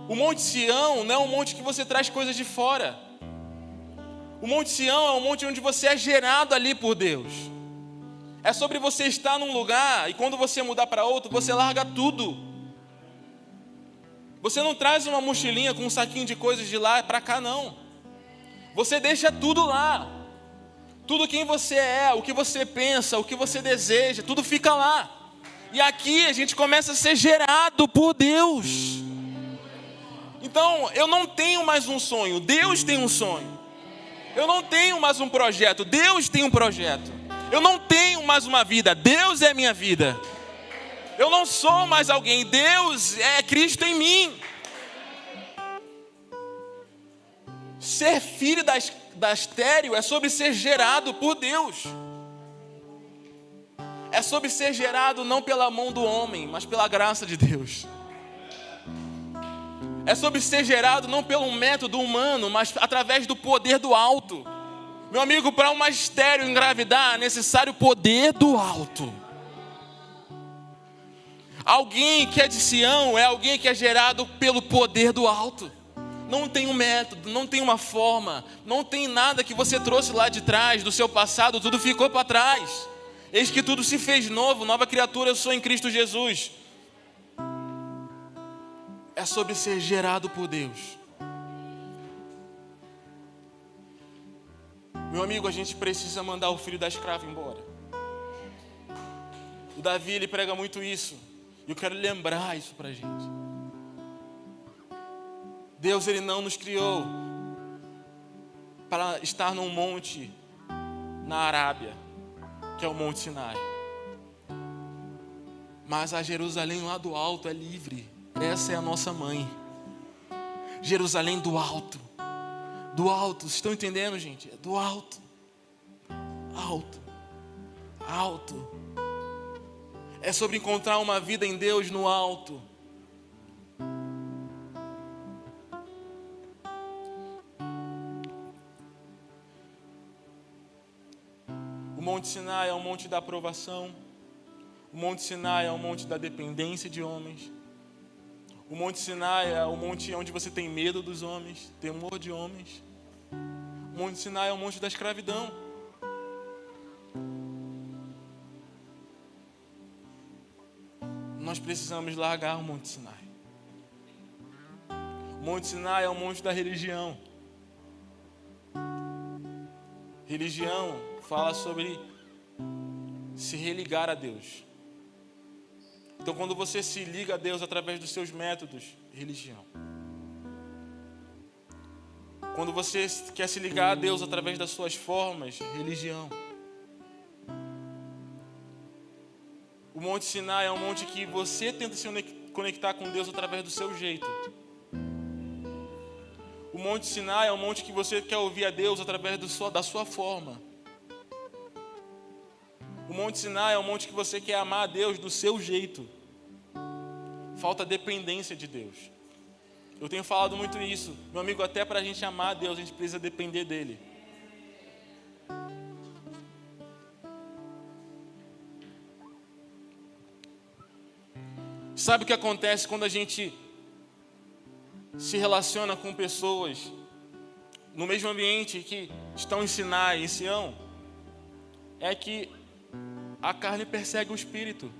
O Monte Sião não é um monte que você traz coisas de fora. O Monte Sião é um monte onde você é gerado ali por Deus. É sobre você estar num lugar e quando você mudar para outro, você larga tudo. Você não traz uma mochilinha com um saquinho de coisas de lá para cá, não. Você deixa tudo lá. Tudo quem você é, o que você pensa, o que você deseja, tudo fica lá. E aqui a gente começa a ser gerado por Deus. Então, eu não tenho mais um sonho, Deus tem um sonho. Eu não tenho mais um projeto, Deus tem um projeto. Eu não tenho mais uma vida, Deus é minha vida. Eu não sou mais alguém, Deus é Cristo em mim. Ser filho da estéril é sobre ser gerado por Deus. É sobre ser gerado não pela mão do homem, mas pela graça de Deus. É sobre ser gerado não pelo método humano, mas através do poder do alto. Meu amigo, para uma estéril engravidar é necessário o poder do alto. Alguém que é de Sião é alguém que é gerado pelo poder do alto. Não tem um método, não tem uma forma, não tem nada que você trouxe lá de trás, do seu passado, tudo ficou para trás. Eis que tudo se fez novo, nova criatura eu sou em Cristo Jesus. é sobre ser gerado por Deus. Meu amigo, a gente precisa mandar o filho da escrava embora. O Davi, ele prega muito isso. E eu quero lembrar isso pra gente. Deus, ele não nos criou para estar num monte na Arábia, que é o Monte Sinai. Mas a Jerusalém lá do alto é livre. Essa é a nossa mãe. Jerusalém do alto. Do alto, vocês estão entendendo, gente? É do alto. Alto. Alto. É sobre encontrar uma vida em Deus no alto. O Monte Sinai é o monte da aprovação. O Monte Sinai é o monte da dependência de homens. O Monte Sinai é o monte onde você tem medo dos homens, temor de homens. O Monte Sinai é o monte da escravidão. Nós precisamos largar o Monte Sinai. O Monte Sinai é o monte da religião. Religião fala sobre se religar a Deus. Então, quando você se liga a Deus através dos seus métodos, religião. Quando você quer se ligar a Deus através das suas formas, religião. O Monte Sinai é um monte que você tenta se conectar com Deus através do seu jeito. O Monte Sinai é um monte que você quer ouvir a Deus através da sua forma. O Monte Sinai é um monte que você quer amar a Deus do seu jeito. Falta dependência de Deus. Eu tenho falado muito isso. Meu amigo, até para a gente amar a Deus, a gente precisa depender dEle. Sabe o que acontece quando a gente se relaciona com pessoas no mesmo ambiente que estão em Sinai, em Sião? É que a carne persegue o espírito.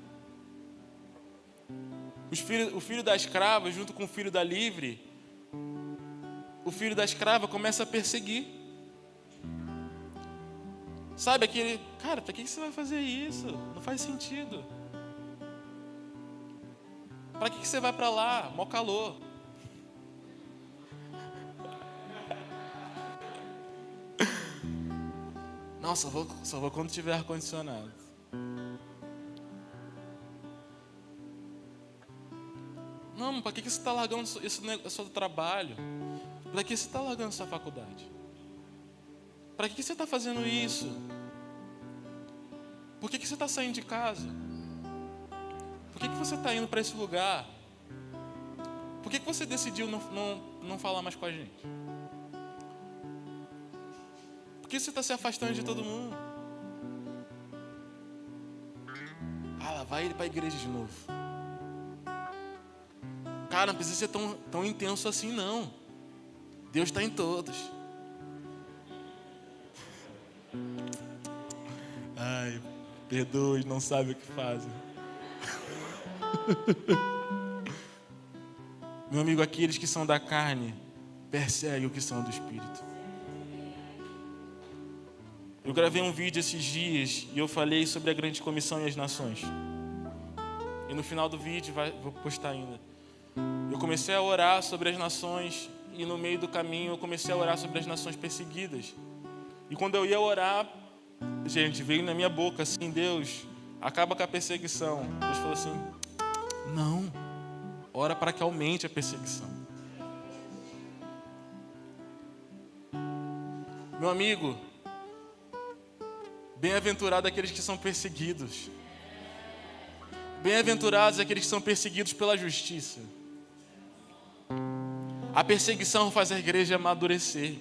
O filho da escrava, junto com o filho da livre, o filho da escrava começa a perseguir. Sabe aquele, cara, para que você vai fazer isso? Não faz sentido. Para que você vai para lá? Mó calor. Não, só vou quando tiver ar-condicionado. Não, para que você está largando isso do trabalho? Para que você está largando sua faculdade? Para que você está fazendo isso? Por que você está saindo de casa? Por que você está indo para esse lugar? Por que você decidiu não falar mais com a gente? Por que você está se afastando de todo mundo? Ah, lá vai ele para a igreja de novo. Cara, não precisa ser tão intenso assim, não. Deus está em todos. Ai, perdoe, não sabe o que fazem. Meu amigo, aqueles que são da carne perseguem o que são do Espírito. Eu gravei um vídeo esses dias e eu falei sobre a grande comissão e as nações. E no final do vídeo, vou postar ainda. Eu comecei a orar sobre as nações e no meio do caminho eu comecei a orar sobre as nações perseguidas. E quando eu ia orar, gente, veio na minha boca assim, Deus, acaba com a perseguição. Deus falou assim, não, ora para que aumente a perseguição. Meu amigo, bem-aventurados aqueles que são perseguidos. Bem-aventurados aqueles que são perseguidos pela justiça. A perseguição faz a igreja amadurecer.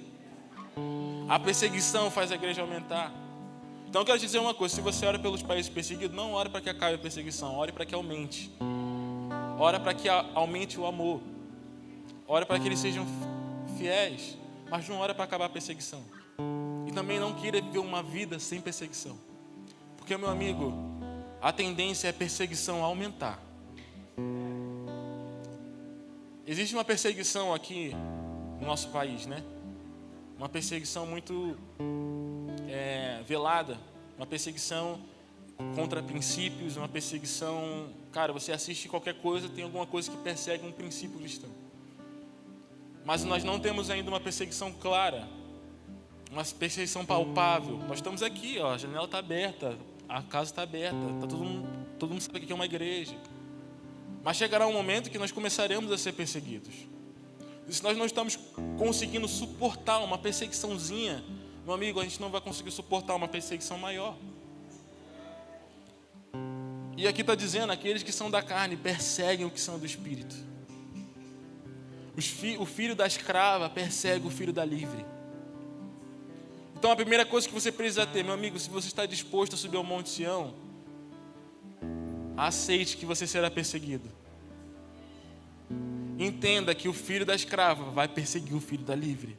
A perseguição faz a igreja aumentar. Então eu quero te dizer uma coisa, se você ora pelos países perseguidos, não ore para que acabe a perseguição, ore para que aumente. Ore para que aumente o amor. Ore para que eles sejam fiéis, mas não ore para acabar a perseguição. E também não queira viver uma vida sem perseguição. Porque, meu amigo, a tendência é a perseguição aumentar. Existe uma perseguição aqui no nosso país, né? Uma perseguição muito velada, uma perseguição contra princípios, uma perseguição... Cara, você assiste qualquer coisa, tem alguma coisa que persegue um princípio cristão. Mas nós não temos ainda uma perseguição clara, uma perseguição palpável. Nós estamos aqui, ó, a janela está aberta, a casa está aberta, tá todo mundo sabe que aqui é uma igreja. Mas chegará um momento que nós começaremos a ser perseguidos. E se nós não estamos conseguindo suportar uma perseguiçãozinha, meu amigo, a gente não vai conseguir suportar uma perseguição maior. E aqui está dizendo, aqueles que são da carne perseguem o que são do Espírito. O filho da escrava persegue o filho da livre. Então a primeira coisa que você precisa ter, meu amigo, se você está disposto a subir ao Monte Sião, aceite que você será perseguido. Entenda que o filho da escrava vai perseguir o filho da livre.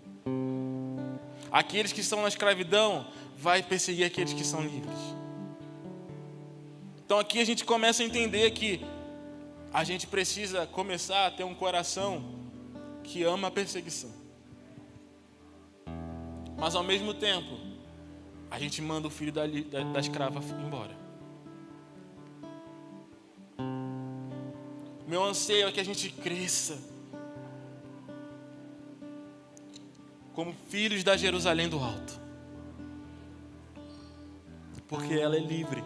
Aqueles que estão na escravidão vai perseguir aqueles que são livres. Então aqui a gente começa a entender que a gente precisa começar a ter um coração que ama a perseguição. Mas ao mesmo tempo, a gente manda o filho da escrava embora. Meu anseio é que a gente cresça como filhos da Jerusalém do alto, porque ela é livre.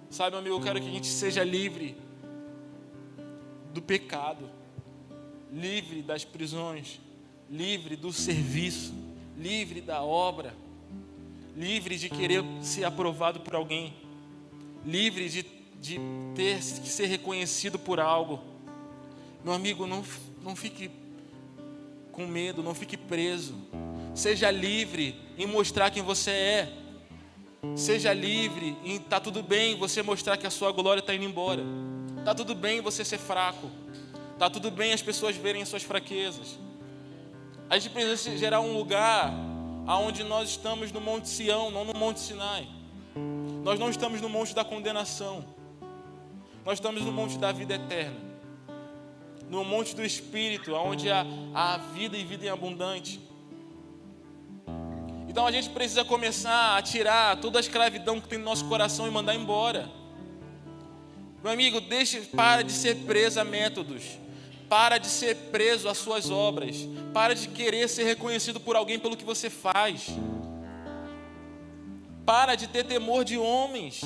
Sabe, meu amigo, eu quero que a gente seja livre do pecado, livre das prisões, livre do serviço, livre da obra, livre de querer ser aprovado por alguém, livre de ter que ser reconhecido por algo. Meu amigo, não fique com medo, não fique preso. Seja livre em mostrar quem você é. Seja livre em tá tudo bem você mostrar que a sua glória está indo embora. Tá tudo bem você ser fraco. Tá tudo bem as pessoas verem as suas fraquezas. A gente precisa gerar um lugar onde nós estamos no Monte Sião, não no Monte Sinai. Nós não estamos no monte da condenação. Nós estamos no monte da vida eterna, no monte do Espírito, onde há vida e vida em abundante. Então a gente precisa começar a tirar toda a escravidão que tem no nosso coração e mandar embora. Meu amigo, para de ser preso a métodos, para de ser preso às suas obras, para de querer ser reconhecido por alguém pelo que você faz. Para de ter temor de homens.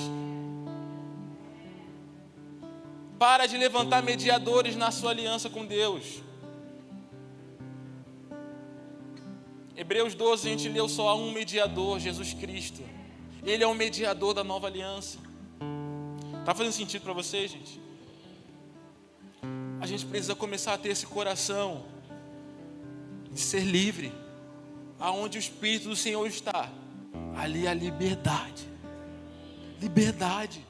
Para de levantar mediadores na sua aliança com Deus. Hebreus 12, a gente leu só há um mediador, Jesus Cristo. Ele é o mediador da nova aliança. Está fazendo sentido para vocês, gente? A gente precisa começar a ter esse coração de ser livre. Aonde o Espírito do Senhor está, ali há liberdade. Liberdade.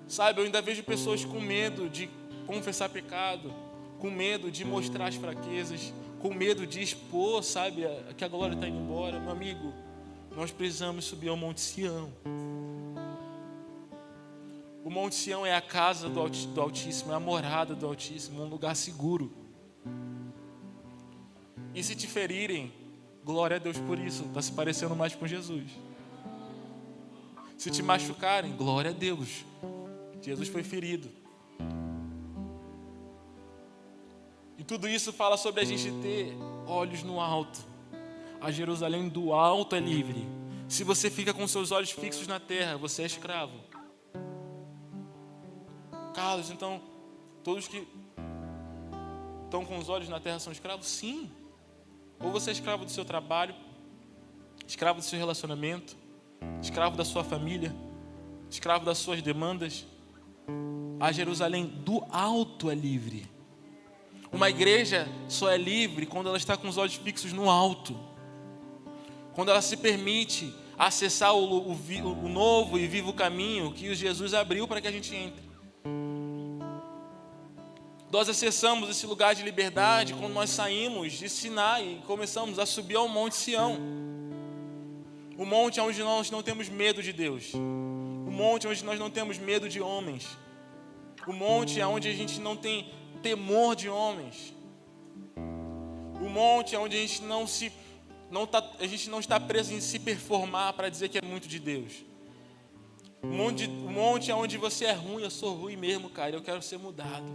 Sabe, eu ainda vejo pessoas com medo de confessar pecado, com medo de mostrar as fraquezas, com medo de expor, sabe, que a glória está indo embora. Meu amigo, nós precisamos subir ao Monte Sião. O Monte Sião é a casa do Altíssimo, é a morada do Altíssimo, um lugar seguro. E se te ferirem, glória a Deus por isso, está se parecendo mais com Jesus. Se te machucarem, glória a Deus, Jesus foi ferido. E tudo isso fala sobre a gente ter olhos no alto. A Jerusalém do alto é livre. Se você fica com seus olhos fixos na terra, você é escravo. Carlos, então, todos que estão com os olhos na terra são escravos? Sim. Ou você é escravo do seu trabalho, escravo do seu relacionamento, escravo da sua família, escravo das suas demandas. A Jerusalém do alto é livre. Uma igreja só é livre quando ela está com os olhos fixos no alto. Quando ela se permite acessar o novo e vivo caminho que Jesus abriu para que a gente entre. Nós acessamos esse lugar de liberdade quando nós saímos de Sinai e começamos a subir ao Monte Sião. O monte onde nós não temos medo de Deus. O monte onde nós não temos medo de homens. O monte é onde a gente não tem temor de homens. O monte é onde a gente a gente não está preso em se performar para dizer que é muito de Deus. O monte é onde você é ruim, eu sou ruim mesmo, cara, eu quero ser mudado.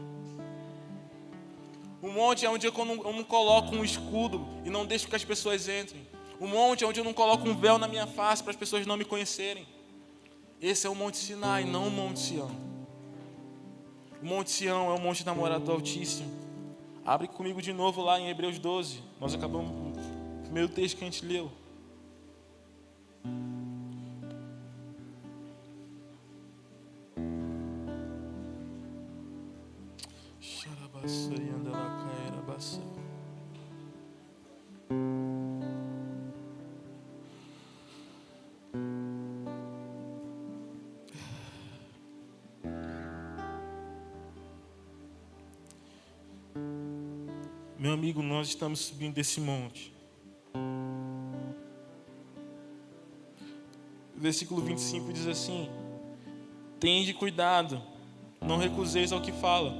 O monte é onde eu não coloco um escudo e não deixo que as pessoas entrem. O monte é onde eu não coloco um véu na minha face para as pessoas não me conhecerem. Esse é o Monte Sinai, não o Monte Sião. O Monte Sião é o monte da morada do Altíssimo. Abre comigo de novo lá em Hebreus 12. Nós acabamos o primeiro texto que a gente leu. Meu amigo, nós estamos subindo desse monte. O versículo 25 diz assim: tende cuidado, não recuseis ao que fala,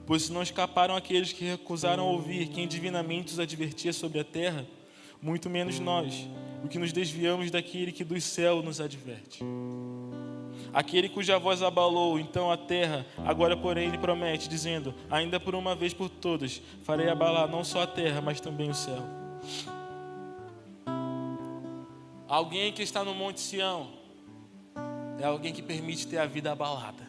pois se não escaparam aqueles que recusaram ouvir quem divinamente os advertia sobre a terra, muito menos nós, o que nos desviamos daquele que dos céus nos adverte. Aquele cuja voz abalou então a terra, agora porém ele promete, dizendo: ainda por uma vez por todas, farei abalar não só a terra, mas também o céu. Alguém que está no Monte Sião é alguém que permite ter a vida abalada.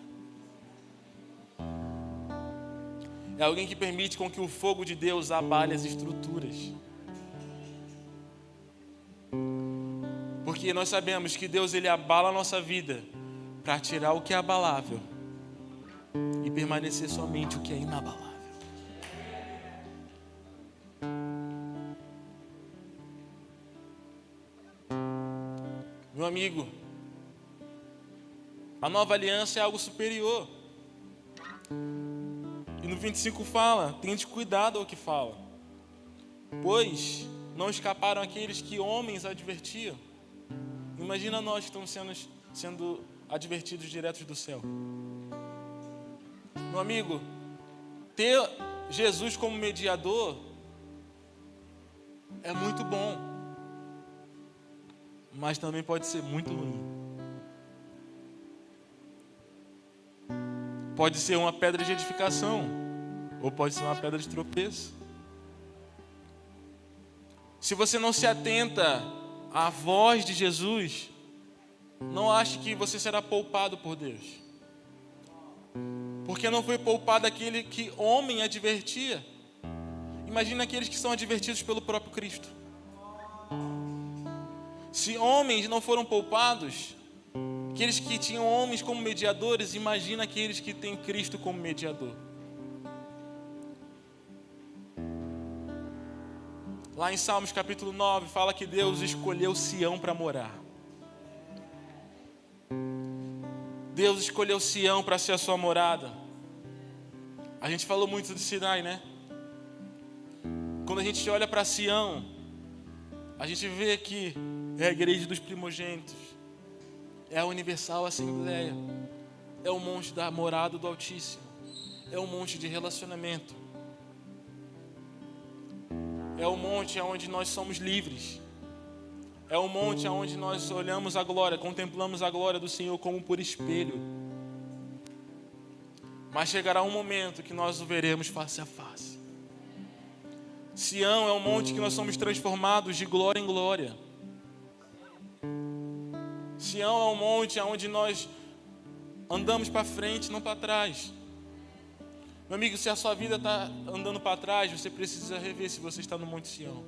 É alguém que permite com que o fogo de Deus abale as estruturas. Porque nós sabemos que Deus, ele abala a nossa vida para tirar o que é abalável e permanecer somente o que é inabalável. Meu amigo, a nova aliança é algo superior. E no 25 fala: tende cuidado ao que fala, pois não escaparam aqueles que homens advertiam. Imagina nós que estamos sendo advertidos diretos do céu. Meu amigo, ter Jesus como mediador é muito bom, mas também pode ser muito ruim. Pode ser uma pedra de edificação, ou pode ser uma pedra de tropeço. Se você não se atenta à voz de Jesus, não ache que você será poupado por Deus. Porque não foi poupado aquele que homem advertia. Imagina aqueles que são advertidos pelo próprio Cristo. Se homens não foram poupados, aqueles que tinham homens como mediadores, imagina aqueles que têm Cristo como mediador. Lá em Salmos capítulo 9, fala que Deus escolheu Sião para morar. Deus escolheu Sião para ser a sua morada. A gente falou muito de Sinai, né? Quando a gente olha para Sião, a gente vê que é a igreja dos primogênitos, é a universal assembleia, é o monte da morada do Altíssimo, é o monte de relacionamento, é o monte onde nós somos livres, é o monte onde nós olhamos a glória, contemplamos a glória do Senhor como por espelho. Mas chegará um momento que nós o veremos face a face. Sião é o monte que nós somos transformados de glória em glória. Sião é o monte onde nós andamos para frente, não para trás. Meu amigo, se a sua vida está andando para trás, você precisa rever se você está no Monte Sião.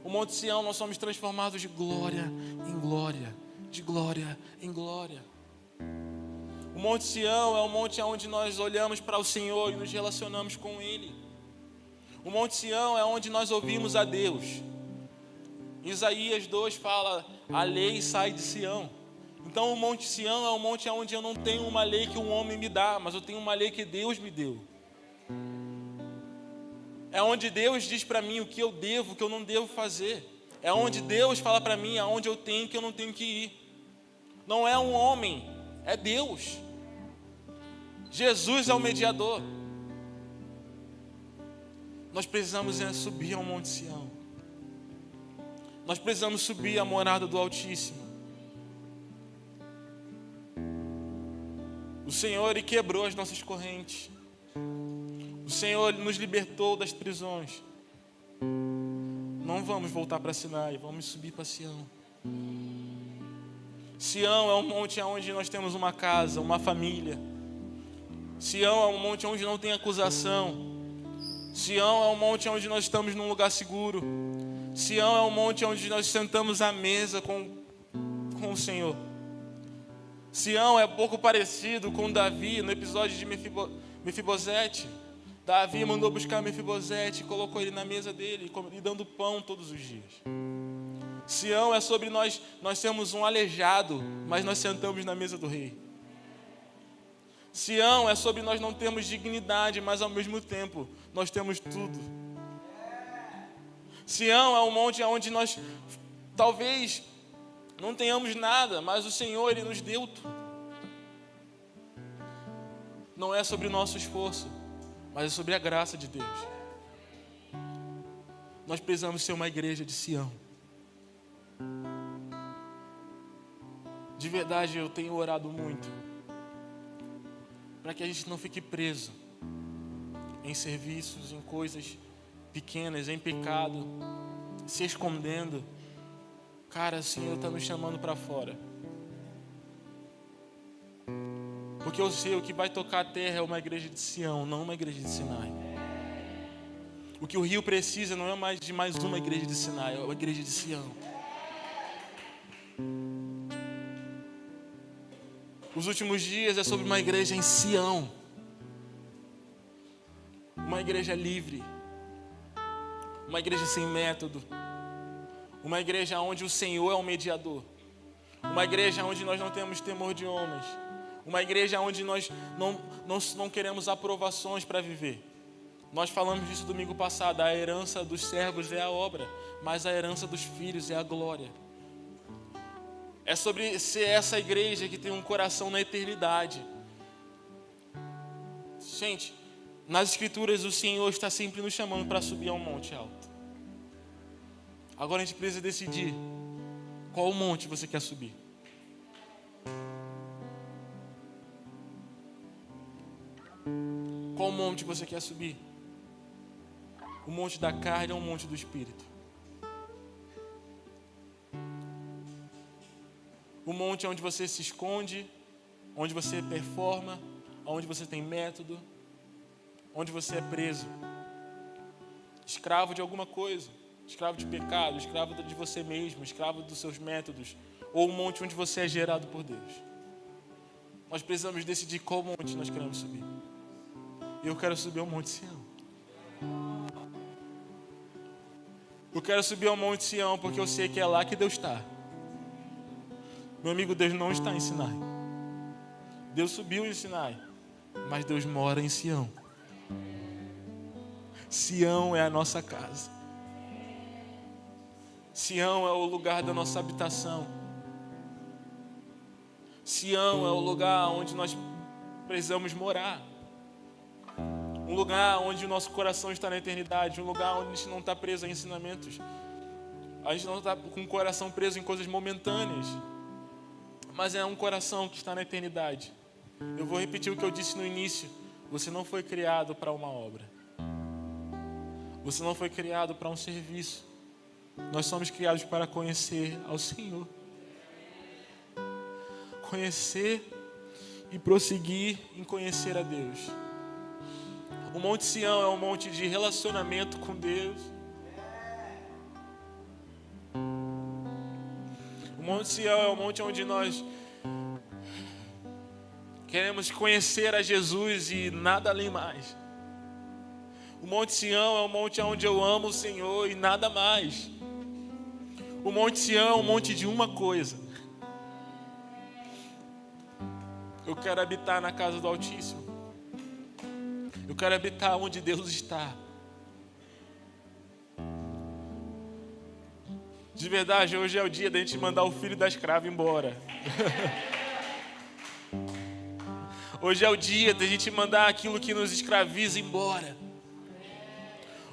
O Monte Sião, nós somos transformados de glória em glória, de glória em glória. O Monte Sião é o monte onde nós olhamos para o Senhor e nos relacionamos com Ele. O Monte Sião é onde nós ouvimos a Deus. Isaías 2 fala: a lei sai de Sião. Então o Monte Sião é o monte onde eu não tenho uma lei que um homem me dá, mas eu tenho uma lei que Deus me deu. É onde Deus diz para mim o que eu devo, o que eu não devo fazer. É onde Deus fala para mim aonde eu tenho, que eu não tenho que ir. Não é um homem, é Deus. Jesus é o mediador. Nós precisamos subir ao Monte Sião. Nós precisamos subir à morada do Altíssimo. O Senhor, Ele quebrou as nossas correntes. O Senhor, Ele nos libertou das prisões. Não vamos voltar para Sinai, vamos subir para Sião. Sião é um monte onde nós temos uma casa, uma família. Sião é um monte onde não tem acusação. Sião é um monte onde nós estamos num lugar seguro. Sião é um monte onde nós sentamos à mesa com o Senhor. Sião é pouco parecido com Davi no episódio de Mefibosete. Davi mandou buscar Mefibosete e colocou ele na mesa dele, e dando pão todos os dias. Sião é sobre nós sermos um aleijado, mas nós sentamos na mesa do rei. Sião é sobre nós não termos dignidade, mas ao mesmo tempo nós temos tudo. Sião é um monte onde nós talvez não tenhamos nada, mas o Senhor, Ele nos deu tudo. Não é sobre o nosso esforço, mas é sobre a graça de Deus. Nós precisamos ser uma igreja de Sião. De verdade, eu tenho orado muito para que a gente não fique preso em serviços, em coisas pequenas, em pecado, se escondendo. Cara, o Senhor está nos chamando para fora. Porque eu sei, o que vai tocar a terra é uma igreja de Sião, não uma igreja de Sinai. O que o Rio precisa não é mais de mais uma igreja de Sinai, é uma igreja de Sião. Os últimos dias é sobre uma igreja em Sião. Uma igreja livre. Uma igreja sem método. Uma igreja onde o Senhor é o mediador. Uma igreja onde nós não temos temor de homens. Uma igreja onde nós não queremos aprovações para viver. Nós falamos disso domingo passado. A herança dos servos é a obra, mas a herança dos filhos é a glória. É sobre ser essa igreja que tem um coração na eternidade. Gente, nas Escrituras o Senhor está sempre nos chamando para subir a um monte alto. Agora a gente precisa decidir qual monte você quer subir. Qual monte você quer subir? O monte da carne ou o monte do Espírito? O monte onde você se esconde, onde você performa, onde você tem método, onde você é preso, escravo de alguma coisa, escravo de pecado, escravo de você mesmo, escravo dos seus métodos, ou o monte onde você é gerado por Deus. Nós precisamos decidir qual monte nós queremos subir. Eu quero subir ao Monte Sião. Eu quero subir ao Monte Sião porque eu sei que é lá que Deus está. Meu amigo, Deus não está em Sinai. Deus subiu em Sinai, mas Deus mora em Sião. Sião é a nossa casa. Sião é o lugar da nossa habitação. Sião é o lugar onde nós precisamos morar. Um lugar onde o nosso coração está na eternidade. Um lugar onde a gente não está preso a ensinamentos. A gente não está com o coração preso em coisas momentâneas. Mas é um coração que está na eternidade. Eu vou repetir o que eu disse no início. Você não foi criado para uma obra. Você não foi criado para um serviço. Nós somos criados para conhecer ao Senhor. Conhecer e prosseguir em conhecer a Deus. O Monte Sião é um monte de relacionamento com Deus. O Monte Sião é um monte onde nós queremos conhecer a Jesus e nada além mais. O Monte Sião é um monte onde eu amo o Senhor e nada mais. O Monte Sião é um monte de uma coisa. Eu quero habitar na casa do Altíssimo. Eu quero habitar onde Deus está. De verdade, hoje é o dia da gente mandar o filho da escrava embora. Hoje é o dia da gente mandar aquilo que nos escraviza embora.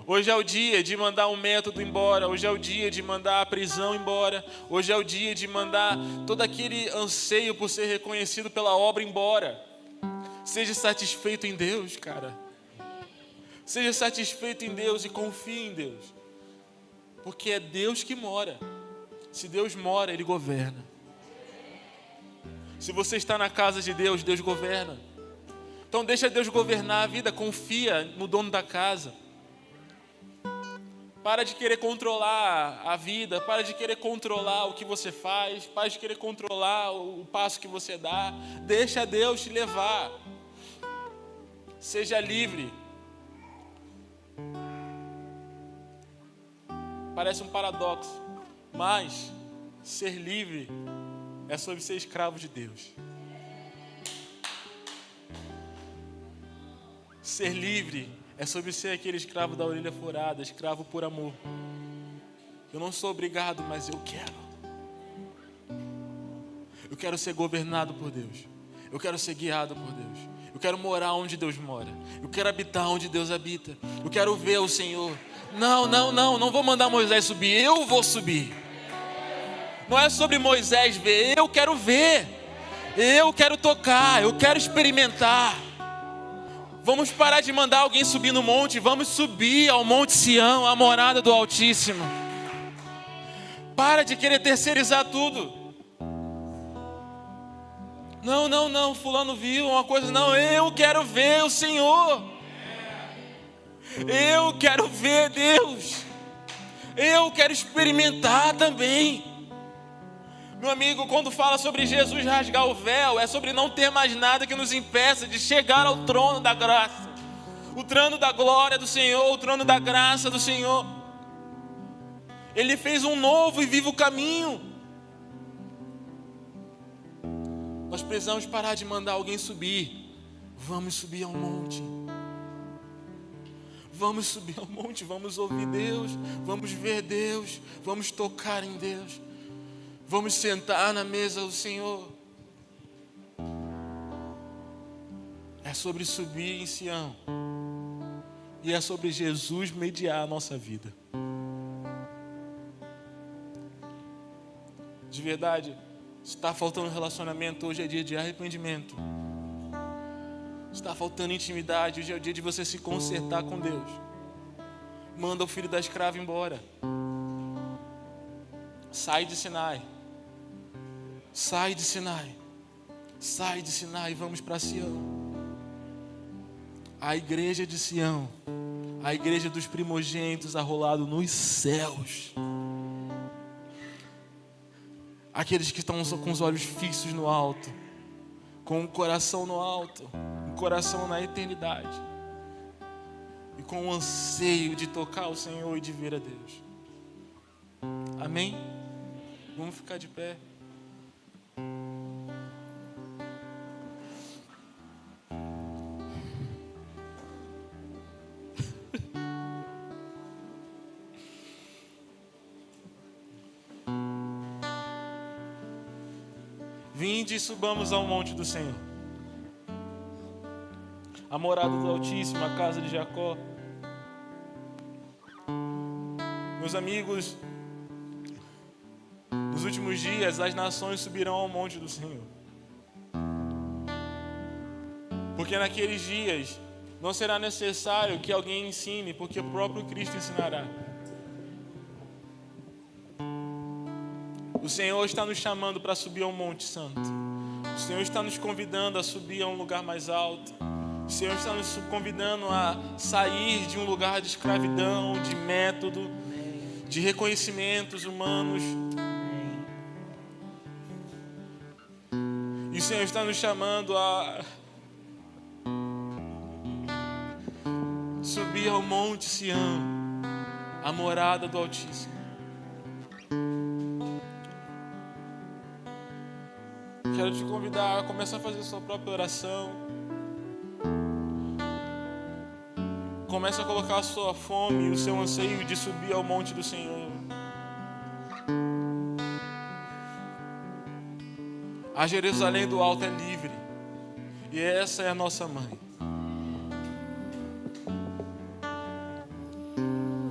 Hoje é o dia de mandar um método embora. Hoje é o dia de mandar a prisão embora. Hoje é o dia de mandar todo aquele anseio por ser reconhecido pela obra embora. Seja satisfeito em Deus, cara. Seja satisfeito em Deus e confie em Deus. Porque é Deus que mora. Se Deus mora, Ele governa. Se você está na casa de Deus, Deus governa. Então deixa Deus governar a vida. Confia no dono da casa. Para de querer controlar a vida, para de querer controlar o que você faz, para de querer controlar o passo que você dá. Deixa Deus te levar. Seja livre. Parece um paradoxo, mas ser livre é sobre ser escravo de Deus. Ser livre é sobre ser aquele escravo da orelha furada, escravo por amor. Eu não sou obrigado, mas eu quero. Eu quero ser governado por Deus. Eu quero ser guiado por Deus. Eu quero morar onde Deus mora. Eu quero habitar onde Deus habita. Eu quero ver o Senhor. Não vou mandar Moisés subir. Eu vou subir. Não é sobre Moisés ver. Eu quero ver. Eu quero tocar. Eu quero experimentar. Vamos parar de mandar alguém subir no monte. Vamos subir ao Monte Sião, a morada do Altíssimo. Para de querer terceirizar tudo. Não, fulano viu uma coisa. Não, eu quero ver o Senhor. Eu quero ver Deus. Eu quero experimentar também. Meu amigo, quando fala sobre Jesus rasgar o véu, é sobre não ter mais nada que nos impeça de chegar ao trono da graça. O trono da glória do Senhor, o trono da graça do Senhor. Ele fez um novo e vivo caminho. Nós precisamos parar de mandar alguém subir. Vamos subir ao monte. Vamos subir ao monte, vamos ouvir Deus, vamos ver Deus, vamos tocar em Deus. Vamos sentar na mesa do Senhor. É sobre subir em Sião. E é sobre Jesus mediar a nossa vida. De verdade, se está faltando relacionamento, hoje é dia de arrependimento. Se está faltando intimidade, hoje é o dia de você se consertar com Deus. Manda o filho da escrava embora. Sai de Sinai. Sai de Sinai. Sai de Sinai e vamos para Sião. A igreja de Sião. A igreja dos primogênitos arrolado nos céus. Aqueles que estão com os olhos fixos no alto. Com o coração no alto. O coração na eternidade. E com o anseio de tocar o Senhor e de ver a Deus. Amém? Vamos ficar de pé. Vinde e subamos ao monte do Senhor, a morada do Altíssimo, a casa de Jacó. Meus amigos, nos últimos dias as nações subirão ao monte do Senhor, porque naqueles dias não será necessário que alguém ensine, porque o próprio Cristo ensinará. O Senhor está nos chamando para subir ao Monte Santo. O Senhor está nos convidando a subir a um lugar mais alto. O Senhor está nos convidando a sair de um lugar de escravidão, de método, de reconhecimentos humanos. E o Senhor está nos chamando a subir ao Monte Sião, a morada do Altíssimo. Quero te convidar a começar a fazer a sua própria oração. Comece a colocar a sua fome e o seu anseio de subir ao monte do Senhor. A Jerusalém do alto é livre. E essa é a nossa mãe.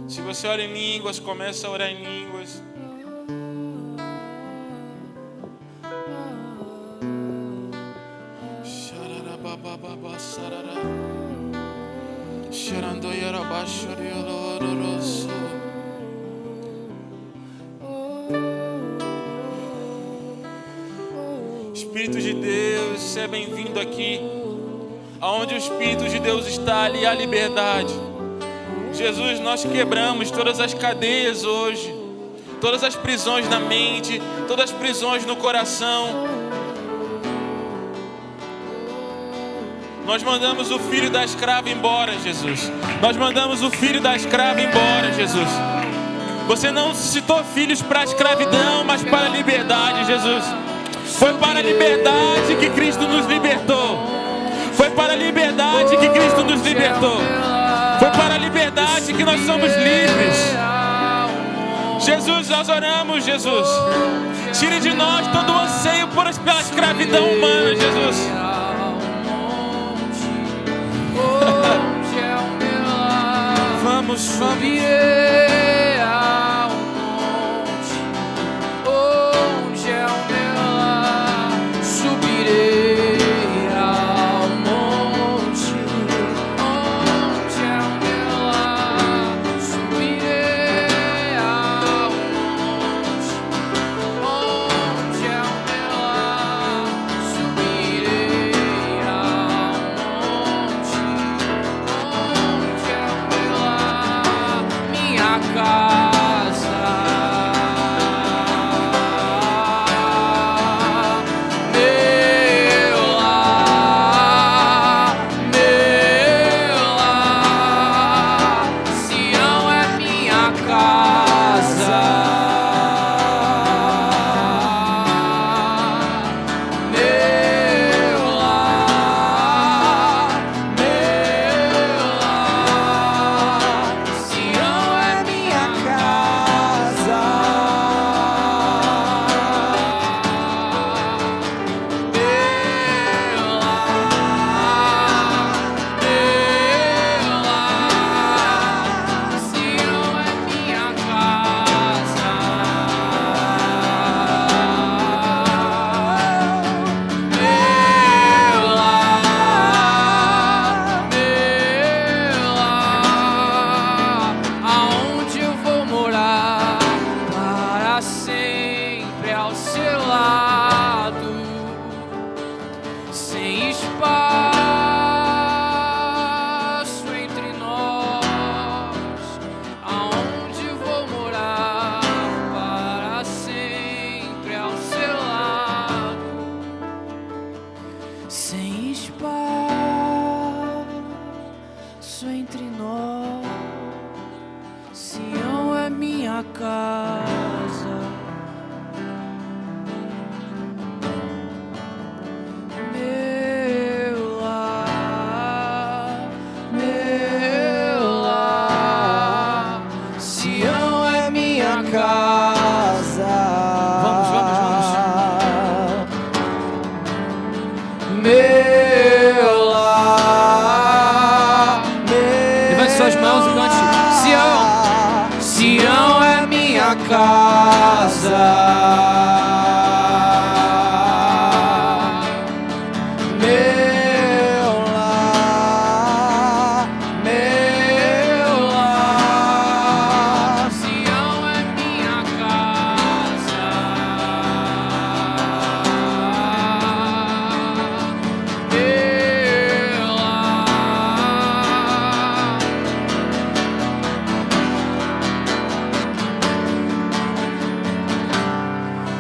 Se você ora em línguas, começa a orar em línguas. Espírito de Deus, seja bem-vindo aqui. Aonde o Espírito de Deus está, ali há liberdade. Jesus, nós quebramos todas as cadeias hoje, todas as prisões na mente, todas as prisões no coração. Nós mandamos o filho da escrava embora, Jesus. Nós mandamos o filho da escrava embora, Jesus. Você não suscitou filhos para a escravidão, mas para a liberdade, Jesus. Foi para a liberdade que Cristo nos libertou. Foi para a liberdade que Cristo nos libertou. Foi para a liberdade que nós somos livres. Jesus, nós oramos, Jesus. Tire de nós todo o anseio pela escravidão humana, Jesus. Vamos subir ao monte. Onde é o meu lar? Subirei ao monte. Onde é o meu lar? Subirei ao monte. Onde é o meu lar? Subirei ao monte. Onde é o meu lar? Minha casa, meu lar, Sião é minha casa, meu lar, Sião é minha casa, Sião é minha casa, aonde eu vou morar para sempre ao seu lado, sem espaço entre nós. Aonde eu vou morar para sempre ao seu lado, sem espaço entre nós. Sião é minha casa, meu lar, Sião é minha casa. Vamos. Meu lar, levante suas mãos e cante. Sião é minha casa. Meu lar, Sião é minha casa. Meu lar.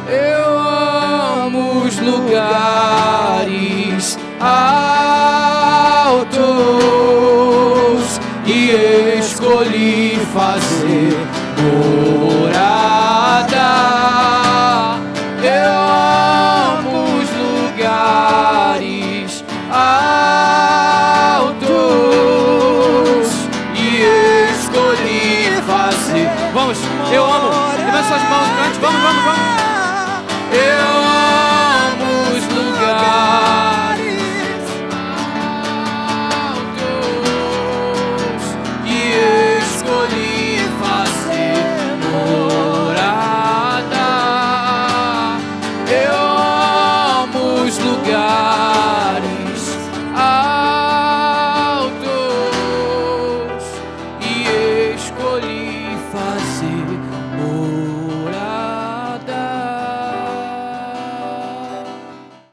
Eu amo os lugares altos e escolhi fazer morada. Eu amo os lugares altos e escolhi fazer. Vamos, eu amo. Levanta suas mãos, cante. Vamos. Eu